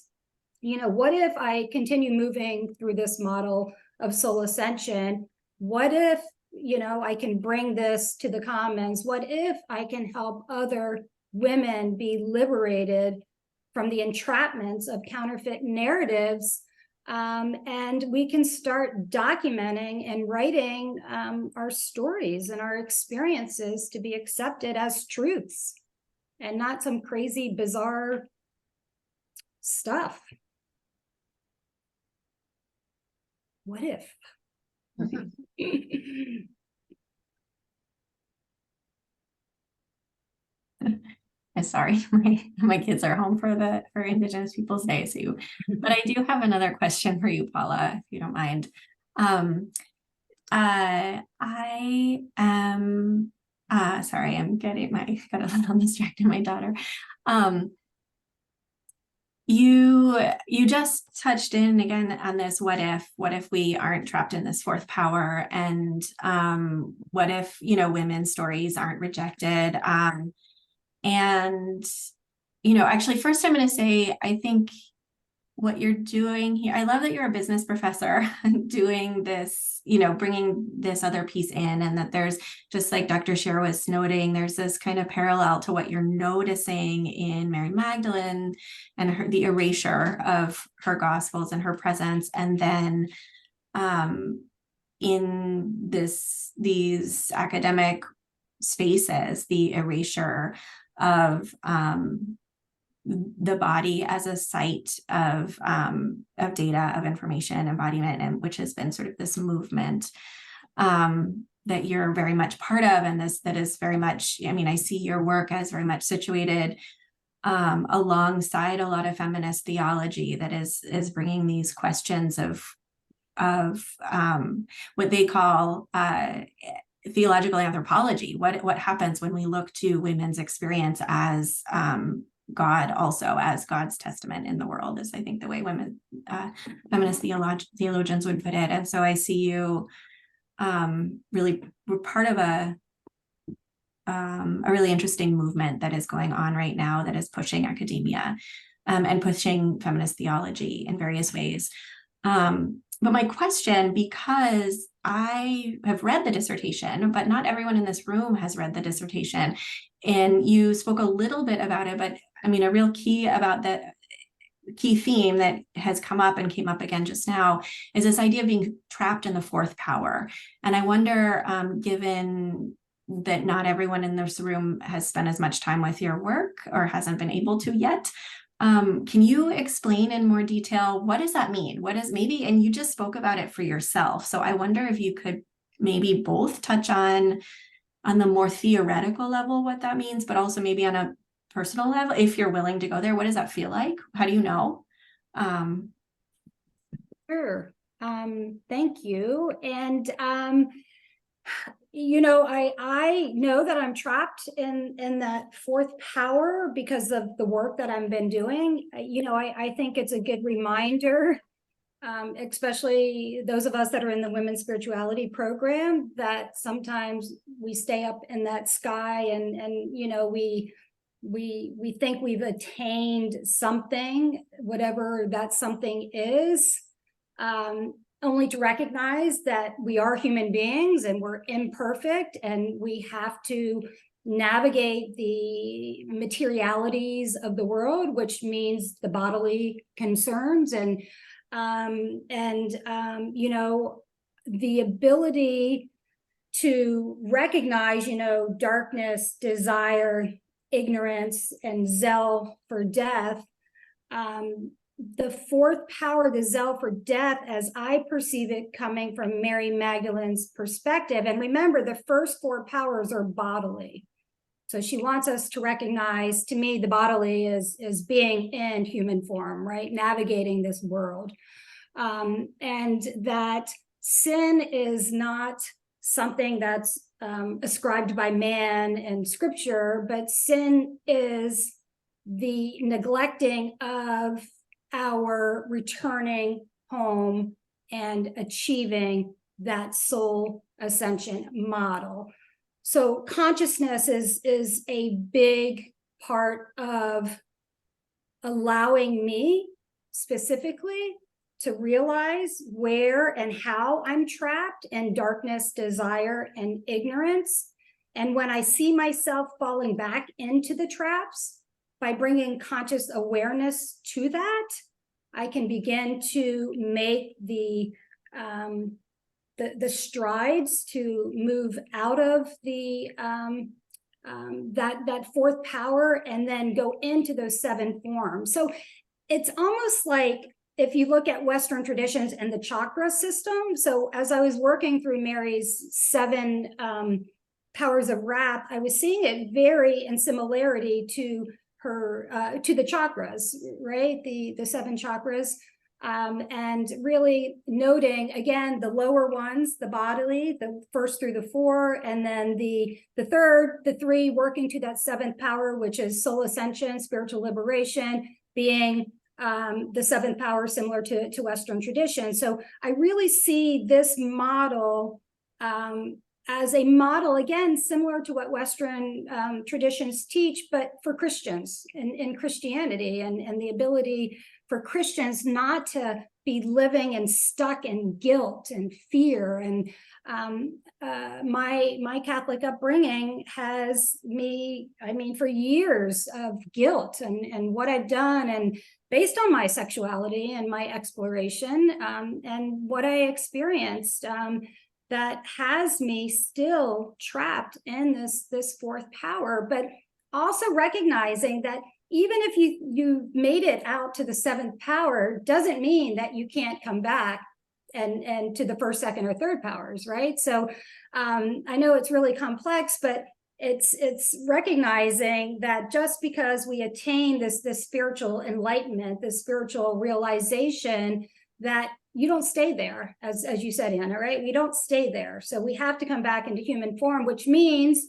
what if I continue moving through this model of soul ascension? What if I can bring this to the commons? What if I can help other women be liberated from the entrapments of counterfeit narratives? And we can start documenting and writing our stories and our experiences to be accepted as truths and not some crazy, bizarre stuff. What if? Sorry, my kids are home for Indigenous Peoples Day, so but I do have another question for you, Paula, if you don't mind. I am sorry, got a little distracted, my daughter. You just touched in again on this what if we aren't trapped in this fourth power, and what if women's stories aren't rejected, and actually first I'm going to say I think what you're doing here, I love that you're a business professor doing this, bringing this other piece in, and that there's, just like Dr. Scheer was noting, there's this kind of parallel to what you're noticing in Mary Magdalene and the erasure of her gospels and her presence, and then in these academic spaces, the erasure of the body as a site of data, of information, embodiment, and which has been sort of this movement that you're very much part of, and that is very much, I mean, I see your work as very much situated alongside a lot of feminist theology that is bringing these questions of what they call theological anthropology. What happens when we look to women's experience as God, also as God's testament in the world, is I think the way women feminist theologians would put it. And so I see you really, we're part of a really interesting movement that is going on right now that is pushing academia and pushing feminist theology in various ways. But my question, because I have read the dissertation, but not everyone in this room has read the dissertation, and you spoke a little bit about it, but I mean, a real key theme that has come up and came up again just now is this idea of being trapped in the fourth power. And I wonder, given that not everyone in this room has spent as much time with your work or hasn't been able to yet, can you explain in more detail, what does that mean? What is maybe, and you just spoke about it for yourself. So I wonder if you could maybe both touch on the more theoretical level, what that means, but also maybe on a personal level, if you're willing to go there. What does that feel like? How do you know? Sure. Thank you. And, you know, I know that I'm trapped in that fourth power because of the work that I've been doing. You know, I think it's a good reminder, especially those of us that are in the women's spirituality program, that sometimes we stay up in that sky and you know, we think we've attained something, whatever that something is, only to recognize that we are human beings and we're imperfect, and we have to navigate the materialities of the world, which means the bodily concerns, and you know, the ability to recognize, you know, darkness, desire, ignorance, and zeal for death. The fourth power, the zeal for death, as I perceive it, coming from Mary Magdalene's perspective. And remember, the first four powers are bodily. So she wants us to recognize, to me, the bodily is being in human form, right? Navigating this world. And that sin is not something that's ascribed by man in scripture, but sin is the neglecting of our returning home and achieving that soul ascension model. So consciousness is a big part of allowing me specifically to realize where and how I'm trapped in darkness, desire, and ignorance. And when I see myself falling back into the traps, by bringing conscious awareness to that, I can begin to make the strides to move out of the that fourth power and then go into those seven forms. So it's almost like, if you look at Western traditions and the chakra system, so as I was working through Mary's seven powers of wrath, I was seeing it very in similarity to her, to the chakras, right? The seven chakras, and really noting, again, the lower ones, the bodily, the first through the four, and then the three working to that seventh power, which is soul ascension, spiritual liberation, being the seventh power, similar to Western tradition. So I really see this model as a model, again, similar to what Western traditions teach, but for Christians in Christianity, and the ability for Christians not to be living and stuck in guilt and fear. And my Catholic upbringing has me, I mean, for years of guilt and what I've done, and based on my sexuality and my exploration and what I experienced, that has me still trapped in this fourth power, but also recognizing that even if you made it out to the seventh power, doesn't mean that you can't come back and to the first, second, or third powers, right? So I know it's really complex, but it's recognizing that just because we attain this spiritual enlightenment, this spiritual realization, that you don't stay there, as you said, Anna, right? We don't stay there. So we have to come back into human form, which means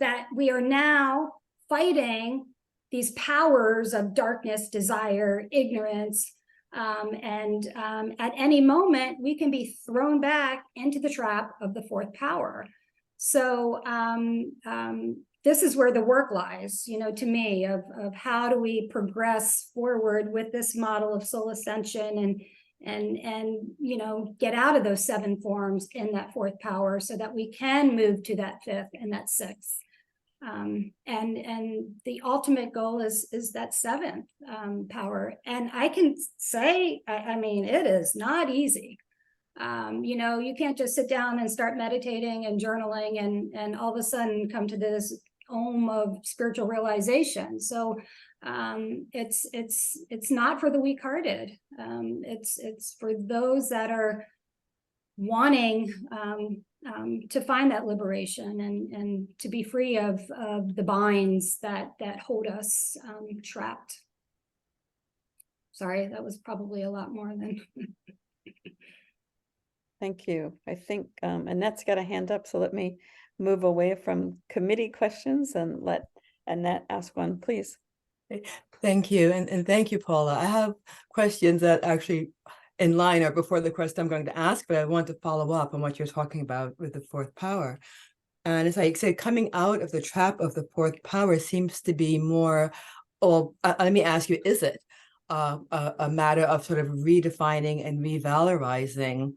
that we are now fighting these powers of darkness, desire, ignorance, and at any moment we can be thrown back into the trap of the fourth power. So this is where the work lies, to me, of how do we progress forward with this model of soul ascension and get out of those seven forms in that fourth power so that we can move to that fifth and that sixth. And the ultimate goal is that seventh power. And I can say, I mean, it is not easy. You can't just sit down and start meditating and journaling and all of a sudden come to this of spiritual realization. So it's not for the weak-hearted. It's for those that are wanting to find that liberation and to be free of the binds that hold us trapped. Sorry, that was probably a lot more than. Thank you. I think Annette's got a hand up, so let me move away from committee questions and let Annette ask one, please. Thank you. And thank you, Paula. I have questions that actually in line or before the question I'm going to ask, but I want to follow up on what you're talking about with the fourth power. And as I say, coming out of the trap of the fourth power seems to be more, let me ask you, is it a matter of sort of redefining and revalorizing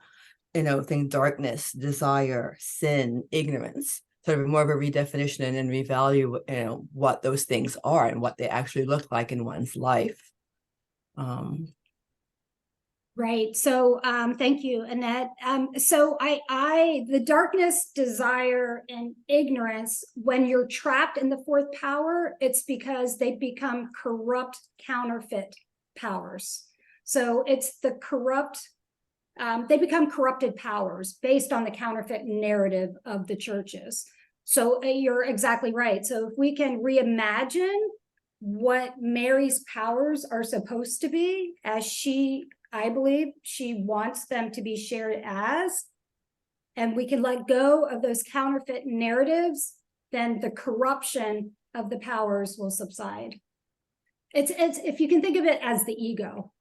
things, darkness, desire, sin, ignorance, sort of more of a redefinition and revalue, what those things are and what they actually look like in one's life. Right. So thank you, Annette. So the darkness, desire, and ignorance, when you're trapped in the fourth power, it's because they become corrupt counterfeit powers. So it's the corrupt, they become corrupted powers based on the counterfeit narrative of the churches. So you're exactly right. So if we can reimagine what Mary's powers are supposed to be, as I believe she wants them to be shared as, and we can let go of those counterfeit narratives, then the corruption of the powers will subside. It's if you can think of it as the ego,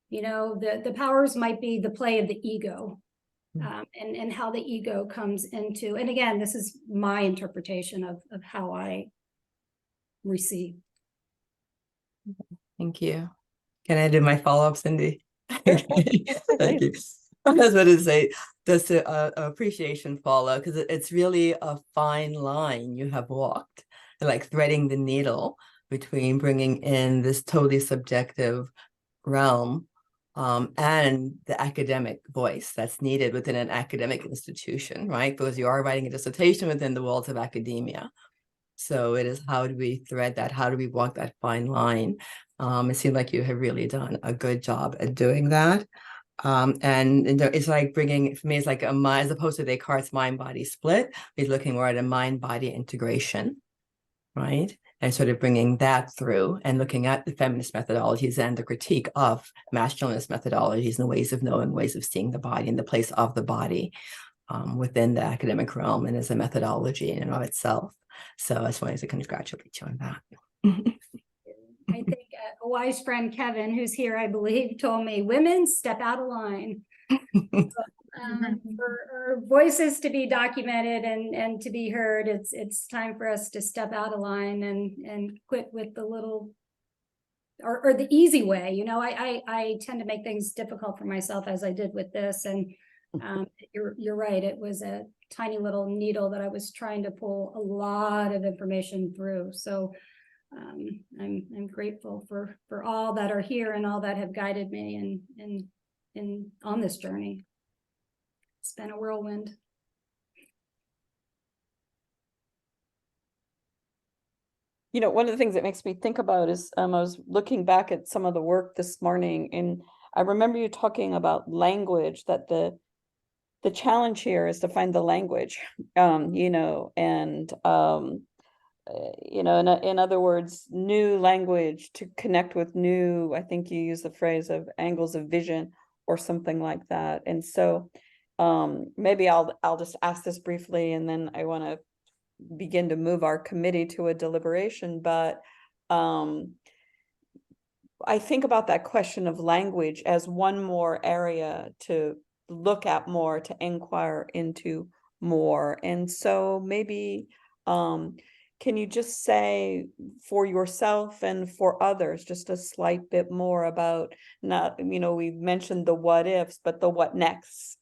the powers might be the play of the ego, and how the ego comes into, and again, this is my interpretation of how I receive. Thank you. Can I do my follow-up, Cindy? Thank you. I was about to say, just appreciation, Paula, because it's really a fine line you have walked, like threading the needle between bringing in this totally subjective realm and the academic voice that's needed within an academic institution, right? Because you are writing a dissertation within the walls of academia. So it is, how do we thread that? How do we walk that fine line? It seems like you have really done a good job at doing that. And it's like bringing, for me, it's like as opposed to Descartes' mind-body split, he's looking more at a mind-body integration, right? And sort of bringing that through and looking at the feminist methodologies and the critique of masculinist methodologies and ways of knowing, ways of seeing the body and the place of the body within the academic realm and as a methodology in and of itself. So I just wanted to congratulate you on that. I think a wise friend, Kevin, who's here, I believe, told me, women, step out of line. For voices to be documented and to be heard, it's time for us to step out of line and quit with the little or the easy way. I tend to make things difficult for myself, as I did with this, and you're right, it was a tiny little needle that I was trying to pull a lot of information through. So I'm grateful for all that are here and all that have guided me and on this journey. It's been a whirlwind. You know, one of the things that makes me think about is I was looking back at some of the work this morning, and I remember you talking about language, that the challenge here is to find the language, you know, and you know, in other words, new language to connect with new, I think you use the phrase of angles of vision or something like that. And so maybe I'll just ask this briefly, and then I want to begin to move our committee to a deliberation. But I think about that question of language as one more area to look at more, to inquire into more. And so maybe can you just say for yourself and for others, just a slight bit more about, not, you know, we've mentioned the what ifs, but the what next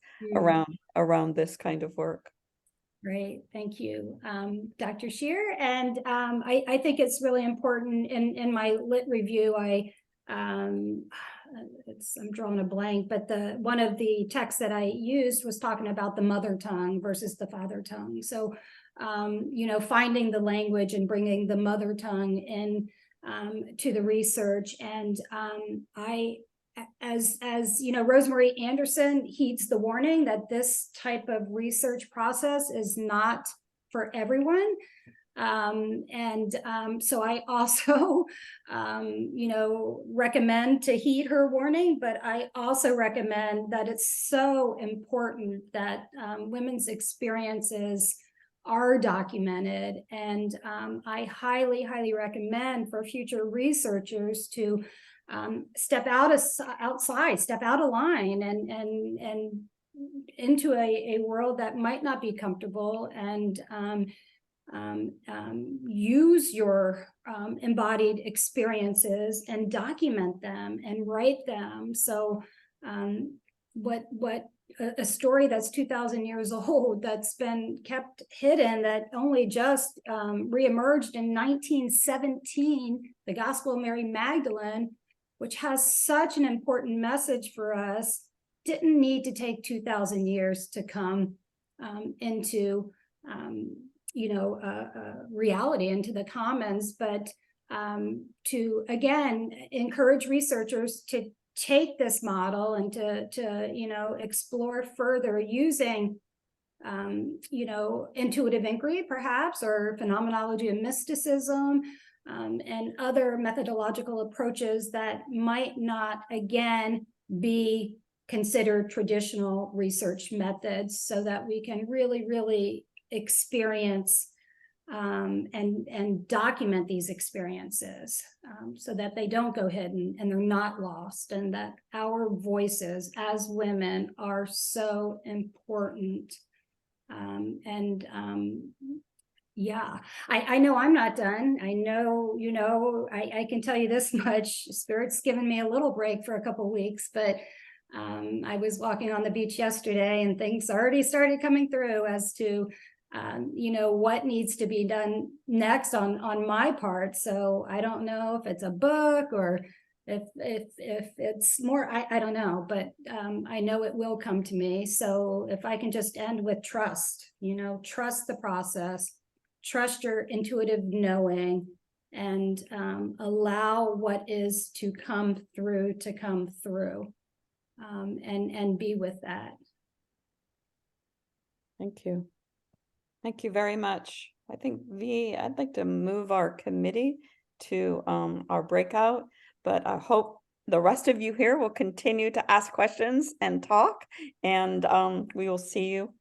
around this kind of work. Great, thank you, Dr. Shear. And I think it's really important in my lit review. I'm drawing a blank, but one of the texts that I used was talking about the mother tongue versus the father tongue. So, you know, finding the language and bringing the mother tongue in to the research. And as you know, Rosemary Anderson heeds the warning that this type of research process is not for everyone. So I also, you know, recommend to heed her warning, but I also recommend that it's so important that women's experiences are documented. And I highly, highly recommend for future researchers to step outside, step out of line, and into a world that might not be comfortable, and use your embodied experiences and document them and write them. So what a story that's 2,000 years old, that's been kept hidden, that only just reemerged in 1917, the Gospel of Mary Magdalene, which has such an important message for us, didn't need to take 2,000 years to come into you know, reality, into the commons, but to again encourage researchers to take this model and to you know, explore further using you know, intuitive inquiry perhaps, or phenomenology and mysticism, and other methodological approaches that might not again be considered traditional research methods, so that we can really experience and document these experiences, so that they don't go hidden and they're not lost, and that our voices as women are so important. Yeah, I know I'm not done. I know, you know, I can tell you this much: Spirit's given me a little break for a couple of weeks, but I was walking on the beach yesterday, and things already started coming through as to you know, what needs to be done next on my part. So I don't know if it's a book or if it's more, I don't know, but I know it will come to me. So if I can just end with trust, you know, trust the process, trust your intuitive knowing, and allow what is to come through, and be with that. Thank you. Thank you very much. I think I'd like to move our committee to our breakout, but I hope the rest of you here will continue to ask questions and talk, and we will see you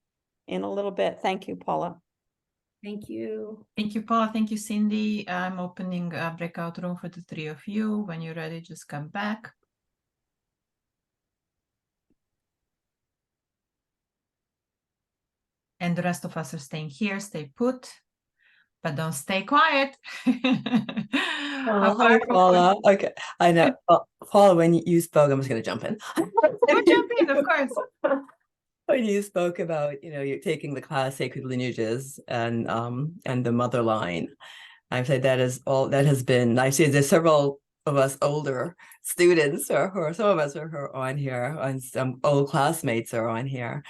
in a little bit. Thank you, Paula. Thank you. Thank you, Paula. Thank you, Cindy. I'm opening a breakout room for the three of you. When you're ready, just come back. And the rest of us are staying here. Stay put, but don't stay quiet. Hi, Paula. Okay, I know. Paula, when you spoke, I'm just going to jump in. Oh, jump in, of course. When you spoke about, you know, you're taking the class Sacred Lineages and the Mother Line, I've said that is all that has been. I see there's several of us older students, who are some of us are on here, and some old classmates are on here.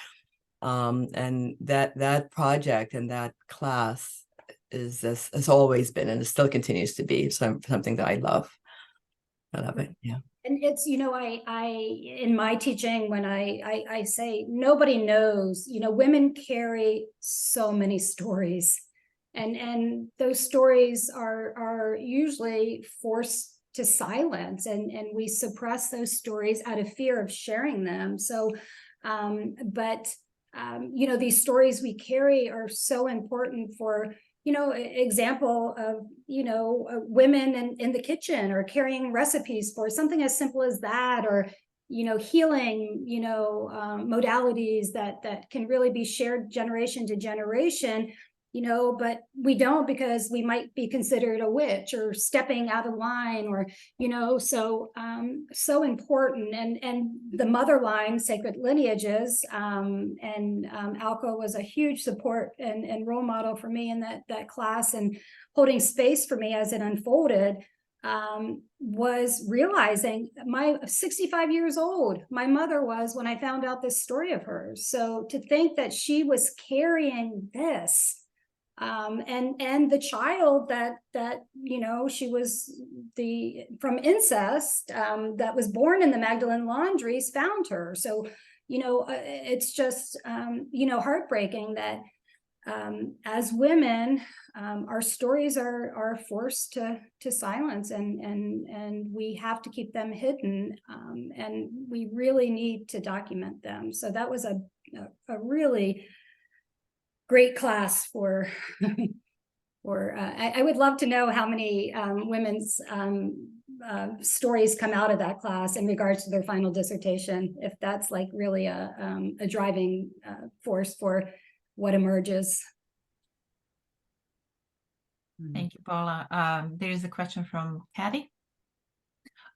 And that project and that class has always been, and it still continues to be something that I love. I love it. Yeah. And it's, I in my teaching, when I say nobody knows, women carry so many stories, and those stories are usually forced to silence, and we suppress those stories out of fear of sharing them. So, these stories we carry are so important for, example of, women in the kitchen, or carrying recipes for something as simple as that, or, healing, modalities that can really be shared generation to generation, but we don't, because we might be considered a witch or stepping out of line, or, so important. And the mother line, sacred lineages, and Alco was a huge support and role model for me in that class, and holding space for me as it unfolded. Was realizing, 65 years old my mother was when I found out this story of hers. So to think that she was carrying this, and the child that she was from incest, that was born in the Magdalene laundries, found her. So it's just heartbreaking that as women, our stories are forced to silence, and we have to keep them hidden, and we really need to document them. So that was a really great class for I would love to know how many women's stories come out of that class in regards to their final dissertation, if that's like really a driving force for what emerges. Thank you, Paula. There is a question from Patty.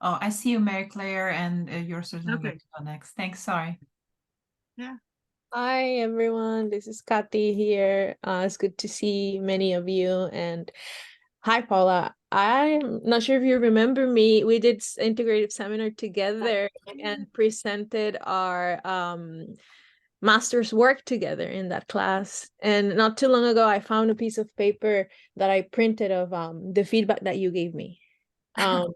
Oh, I see you, Mary Claire, and you're certainly going to go next. Thanks. Sorry. Yeah. Hi, everyone. This is Kathy here. It's good to see many of you. And hi, Paula. I'm not sure if you remember me. We did integrative seminar together and presented our master's work together in that class. And not too long ago, I found a piece of paper that I printed of the feedback that you gave me. And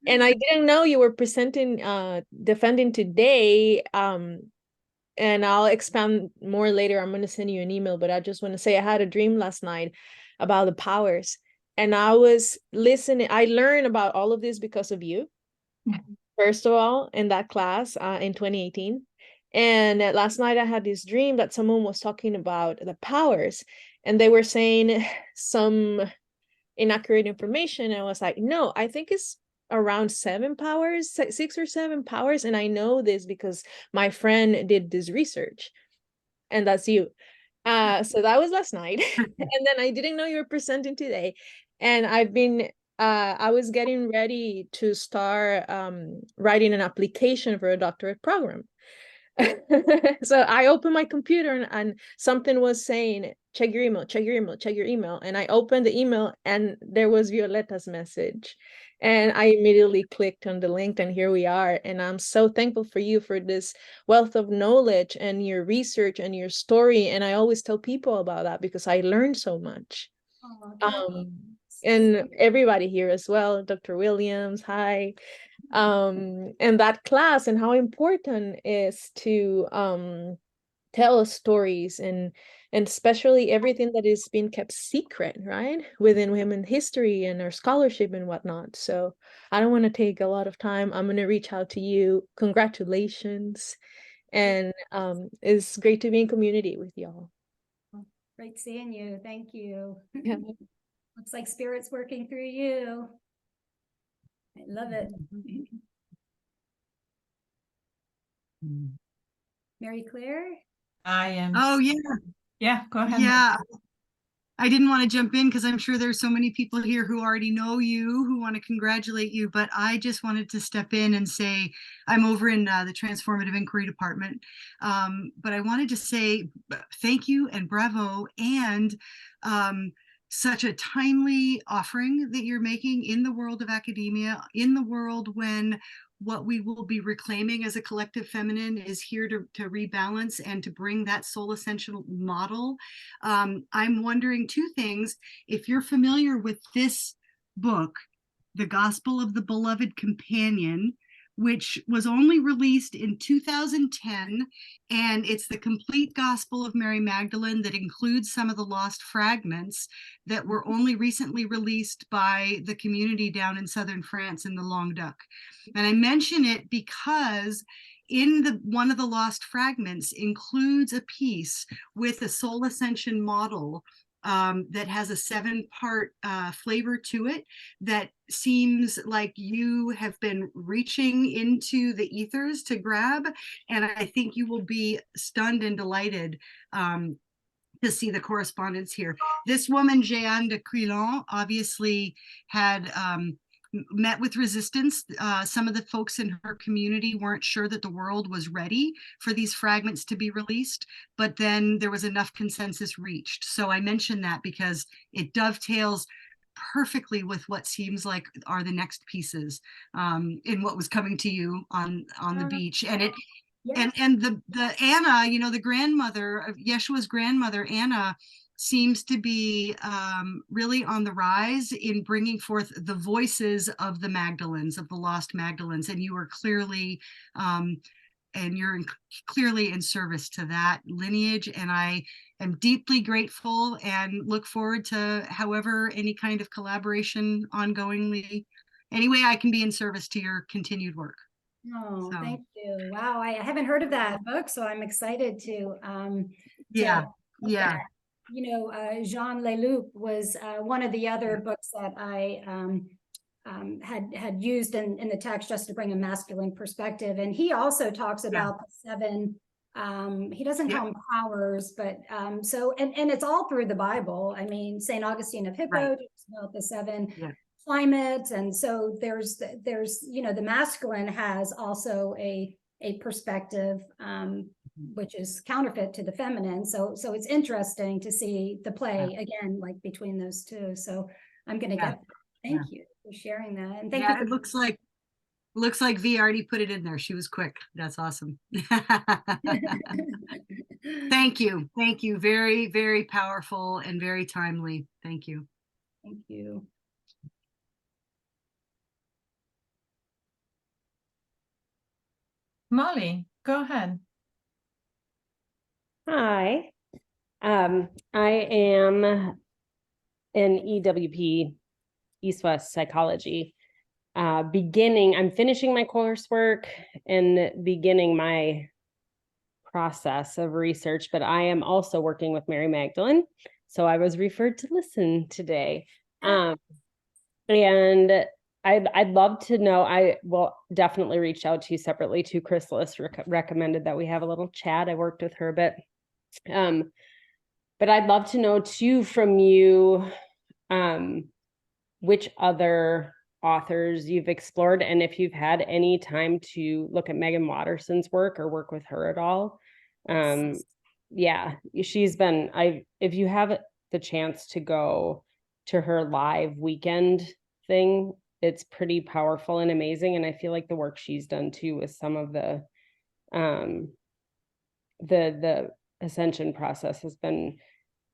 I didn't know you were defending today. And I'll expand more later. I'm going to send you an email, but I just want to say I had a dream last night about the powers. And I was listening. I learned about all of this because of you, first of all, in that class in 2018. And last night I had this dream that someone was talking about the powers, and they were saying some inaccurate information. And I was like, no, I think it's around 7 powers, 6 or 7 powers. And I know this because my friend did this research, and that's you. So that was last night. And then I didn't know you were presenting today. And I was getting ready to start writing an application for a doctorate program. So I opened my computer and something was saying, check your email, check your email, check your email. And I opened the email and there was Violeta's message. And I immediately clicked on the link, and here we are. And I'm so thankful for you for this wealth of knowledge and your research and your story. And I always tell people about that because I learned so much. And everybody here as well, Dr. Williams, hi. And that class, and how important is to tell stories, and especially everything that is being kept secret, right, within women history and our scholarship and whatnot. So I don't want to take a lot of time. I'm going to reach out to you. Congratulations. And it's great to be in community with y'all. Great seeing you. Thank you. Yeah. Looks like Spirit's working through you. I love it. Mary Claire? I am. Oh, yeah. Yeah, go ahead. Yeah. I didn't want to jump in because I'm sure there's so many people here who already know you, who want to congratulate you, but I just wanted to step in and say, I'm over in the Transformative Inquiry Department, but I wanted to say thank you and bravo, and such a timely offering that you're making in the world of academia, in the world when what we will be reclaiming as a collective feminine is here to rebalance and to bring that soul ascension model. I'm wondering two things. If you're familiar with this book, The Gospel of the Beloved Companion, which was only released in 2010, and it's the complete Gospel of Mary Magdalene that includes some of the lost fragments that were only recently released by the community down in southern France in the Languedoc. And I mention it because in one of the lost fragments includes a piece with a soul ascension model that has a 7-part flavor to it that seems like you have been reaching into the ethers to grab. And I think you will be stunned and delighted to see the correspondence here. This woman, Jeanne de Quillan, obviously had met with resistance. Some of the folks in her community weren't sure that the world was ready for these fragments to be released, but then there was enough consensus reached. So I mention that because it dovetails perfectly with what seems like are the next pieces in what was coming to you on the beach. And it and the Anna, you know, the grandmother of Yeshua's grandmother, Anna, seems to be really on the rise in bringing forth the voices of the Magdalens, of the lost Magdalens, and you are clearly clearly in service to that lineage. And I am deeply grateful and look forward to however any kind of collaboration ongoingly, any way I can be in service to your continued work. Oh, So. thank you. Wow, I haven't heard of that book, so I'm excited to Yeah. You know, Jean Leloup was one of the other books that I had used in the text just to bring a masculine perspective. And he also talks about the 7, he doesn't call them powers, but so, and it's all through the Bible. I mean, St. Augustine of Hippo talks about the 7 climates. And so there's, you know, the masculine has also a perspective, which is counterfeit to the feminine. So it's interesting to see the play again, like between those two. So I'm going to get, thank you for sharing that. And thank you. It looks like V already put it in there. She was quick. That's awesome. Thank you. Thank you. Very, very powerful and very timely. Thank you. Thank you. Molly, go ahead. Hi, I am an EWP, East-West Psychology. I'm finishing my coursework and beginning my process of research, but I am also working with Mary Magdalene. So I was referred to listen today. And I'd love to know, I will definitely reach out to you separately too. Chrysalis recommended that we have a little chat. I worked with her a bit. But I'd love to know too from you, which other authors you've explored, and if you've had any time to look at Megan Watterson's work or work with her at all. Yeah, she's been, if you have the chance to go to her live weekend thing, it's pretty powerful and amazing. And I feel like the work she's done too with some of the ascension process has been,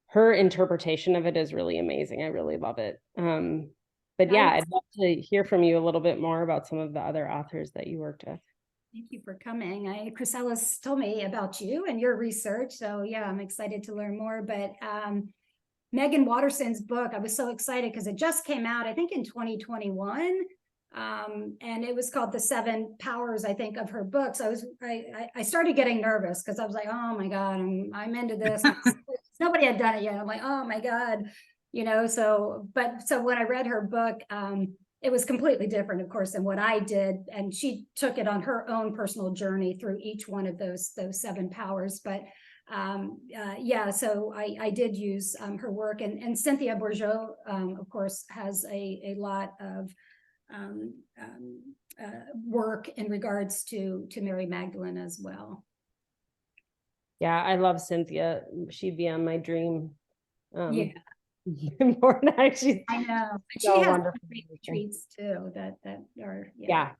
her interpretation of it is really amazing. I really love it. But yeah, I'd love to hear from you a little bit more about some of the other authors that you worked with. Thank you for coming. Chrysalis told me about you and your research. So yeah, I'm excited to learn more. But Megan Watterson's book, I was so excited because it just came out, I think in 2021. And it was called The 7 Powers, I think, of her books. I started getting nervous because I was like, oh my God, I'm into this. Nobody had done it yet. I'm like, oh my God, you know, so when I read her book, it was completely different, of course, than what I did. And she took it on her own personal journey through each one of those 7 powers. But yeah, so I did use her work, and Cynthia Bourgeot, of course, has a lot of work in regards to Mary Magdalene as well. Yeah, I love Cynthia. She'd be on my dream. Yeah. more now. She's I know. She so has wonderful. great retreats too that are Yeah.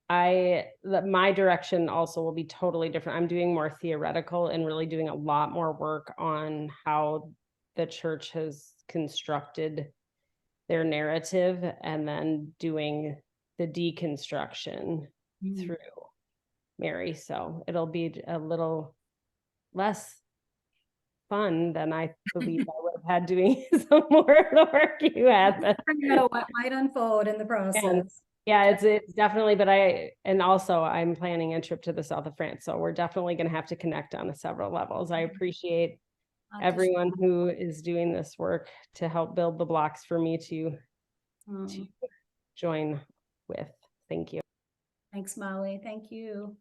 My direction also will be totally different. I'm doing more theoretical and really doing a lot more work on how the church has constructed their narrative and then doing the deconstruction through Mary. So it'll be a little less fun than I believe I would have had doing some more of the work you had. But You know what might unfold in the process. yeah, it's definitely, but I'm planning a trip to the south of France. So we're definitely going to have to connect on several levels. I appreciate everyone who is doing this work to help build the blocks for me to join with. Thank you. Thanks, Molly. Thank you.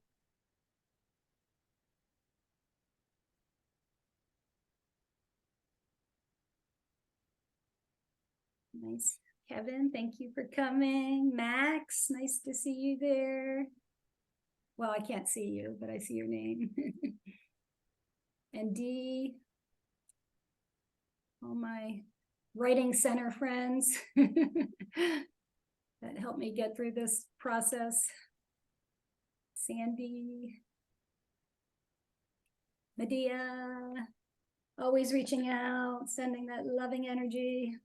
Nice. Kevin, thank you for coming. Max, nice to see you there. Well, I can't see you, but I see your name. And Dee, all my writing center friends that helped me get through this process. Sandy, Medea, always reaching out, sending that loving energy.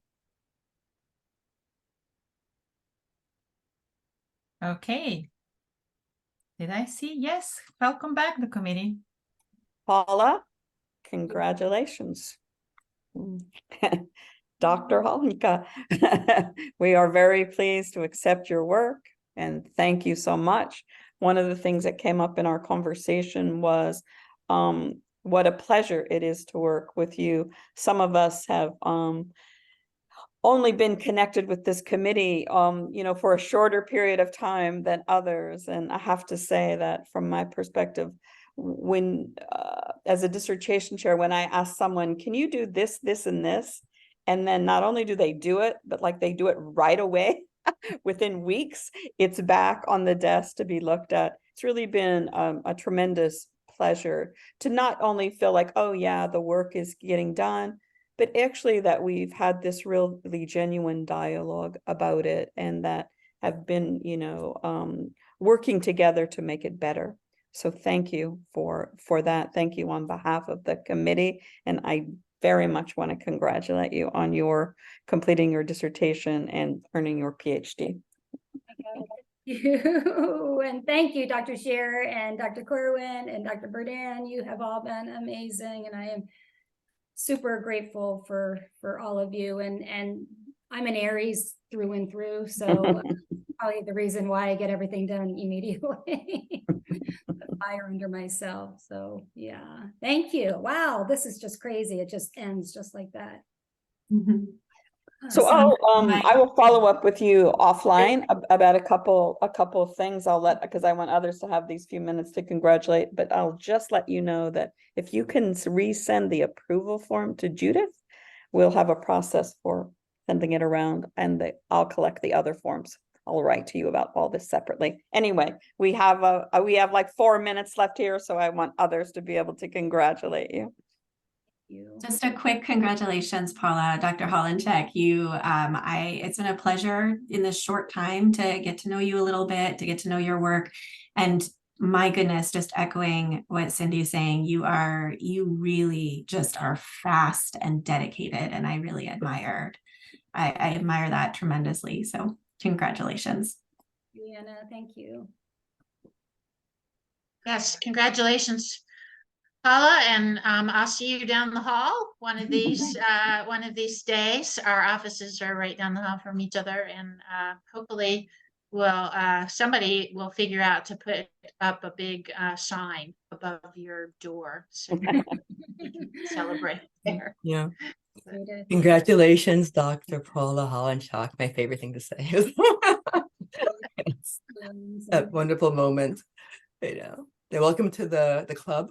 Okay. Did I see? Yes. Welcome back, the committee. Paula, congratulations. Dr. Holanchock, we are very pleased to accept your work and thank you so much. One of the things that came up in our conversation was what a pleasure it is to work with you. Some of us have only been connected with this committee, for a shorter period of time than others. And I have to say that from my perspective, when, as a dissertation chair, when I ask someone, can you do this, this, and this? And then not only do they do it, but like they do it right away, within weeks, it's back on the desk to be looked at. It's really been a tremendous pleasure to not only feel like, oh yeah, the work is getting done, but actually that we've had this really genuine dialogue about it and that have been, working together to make it better. So thank you for that. Thank you on behalf of the committee. And I very much want to congratulate you on your completing your dissertation and earning your PhD. And thank you, Dr. Scheer and Dr. Corwin and Dr. Burdan. You have all been amazing, and I am super grateful for all of you. And I'm an Aries through and through, so probably the reason why I get everything done immediately. The fire under myself. So yeah, thank you. Wow, this is just crazy. It just ends just like that. So I will follow up with you offline about a couple of things. I'll because I want others to have these few minutes to congratulate, but I'll just let you know that if you can resend the approval form to Judith, we'll have a process for sending it around, and I'll collect the other forms. I'll write to you about all this separately. Anyway, we have like 4 minutes left here, so I want others to be able to congratulate you. Just a quick congratulations, Paula, Dr. Holanchock. It's been a pleasure in this short time to get to know you a little bit, to get to know your work. And my goodness, just echoing what Cindy's saying, you really just are fast and dedicated. And I really I admire that tremendously. So congratulations. Leanna, thank you. Yes, congratulations, Paula, and I'll see you down the hall one of these days. Our offices are right down the hall from each other, and hopefully somebody will figure out to put up a big sign above your door so you can celebrate there. Yeah. Congratulations, Dr. Paula Holanchock. My favorite thing to say is that wonderful moment. They're welcome to the club.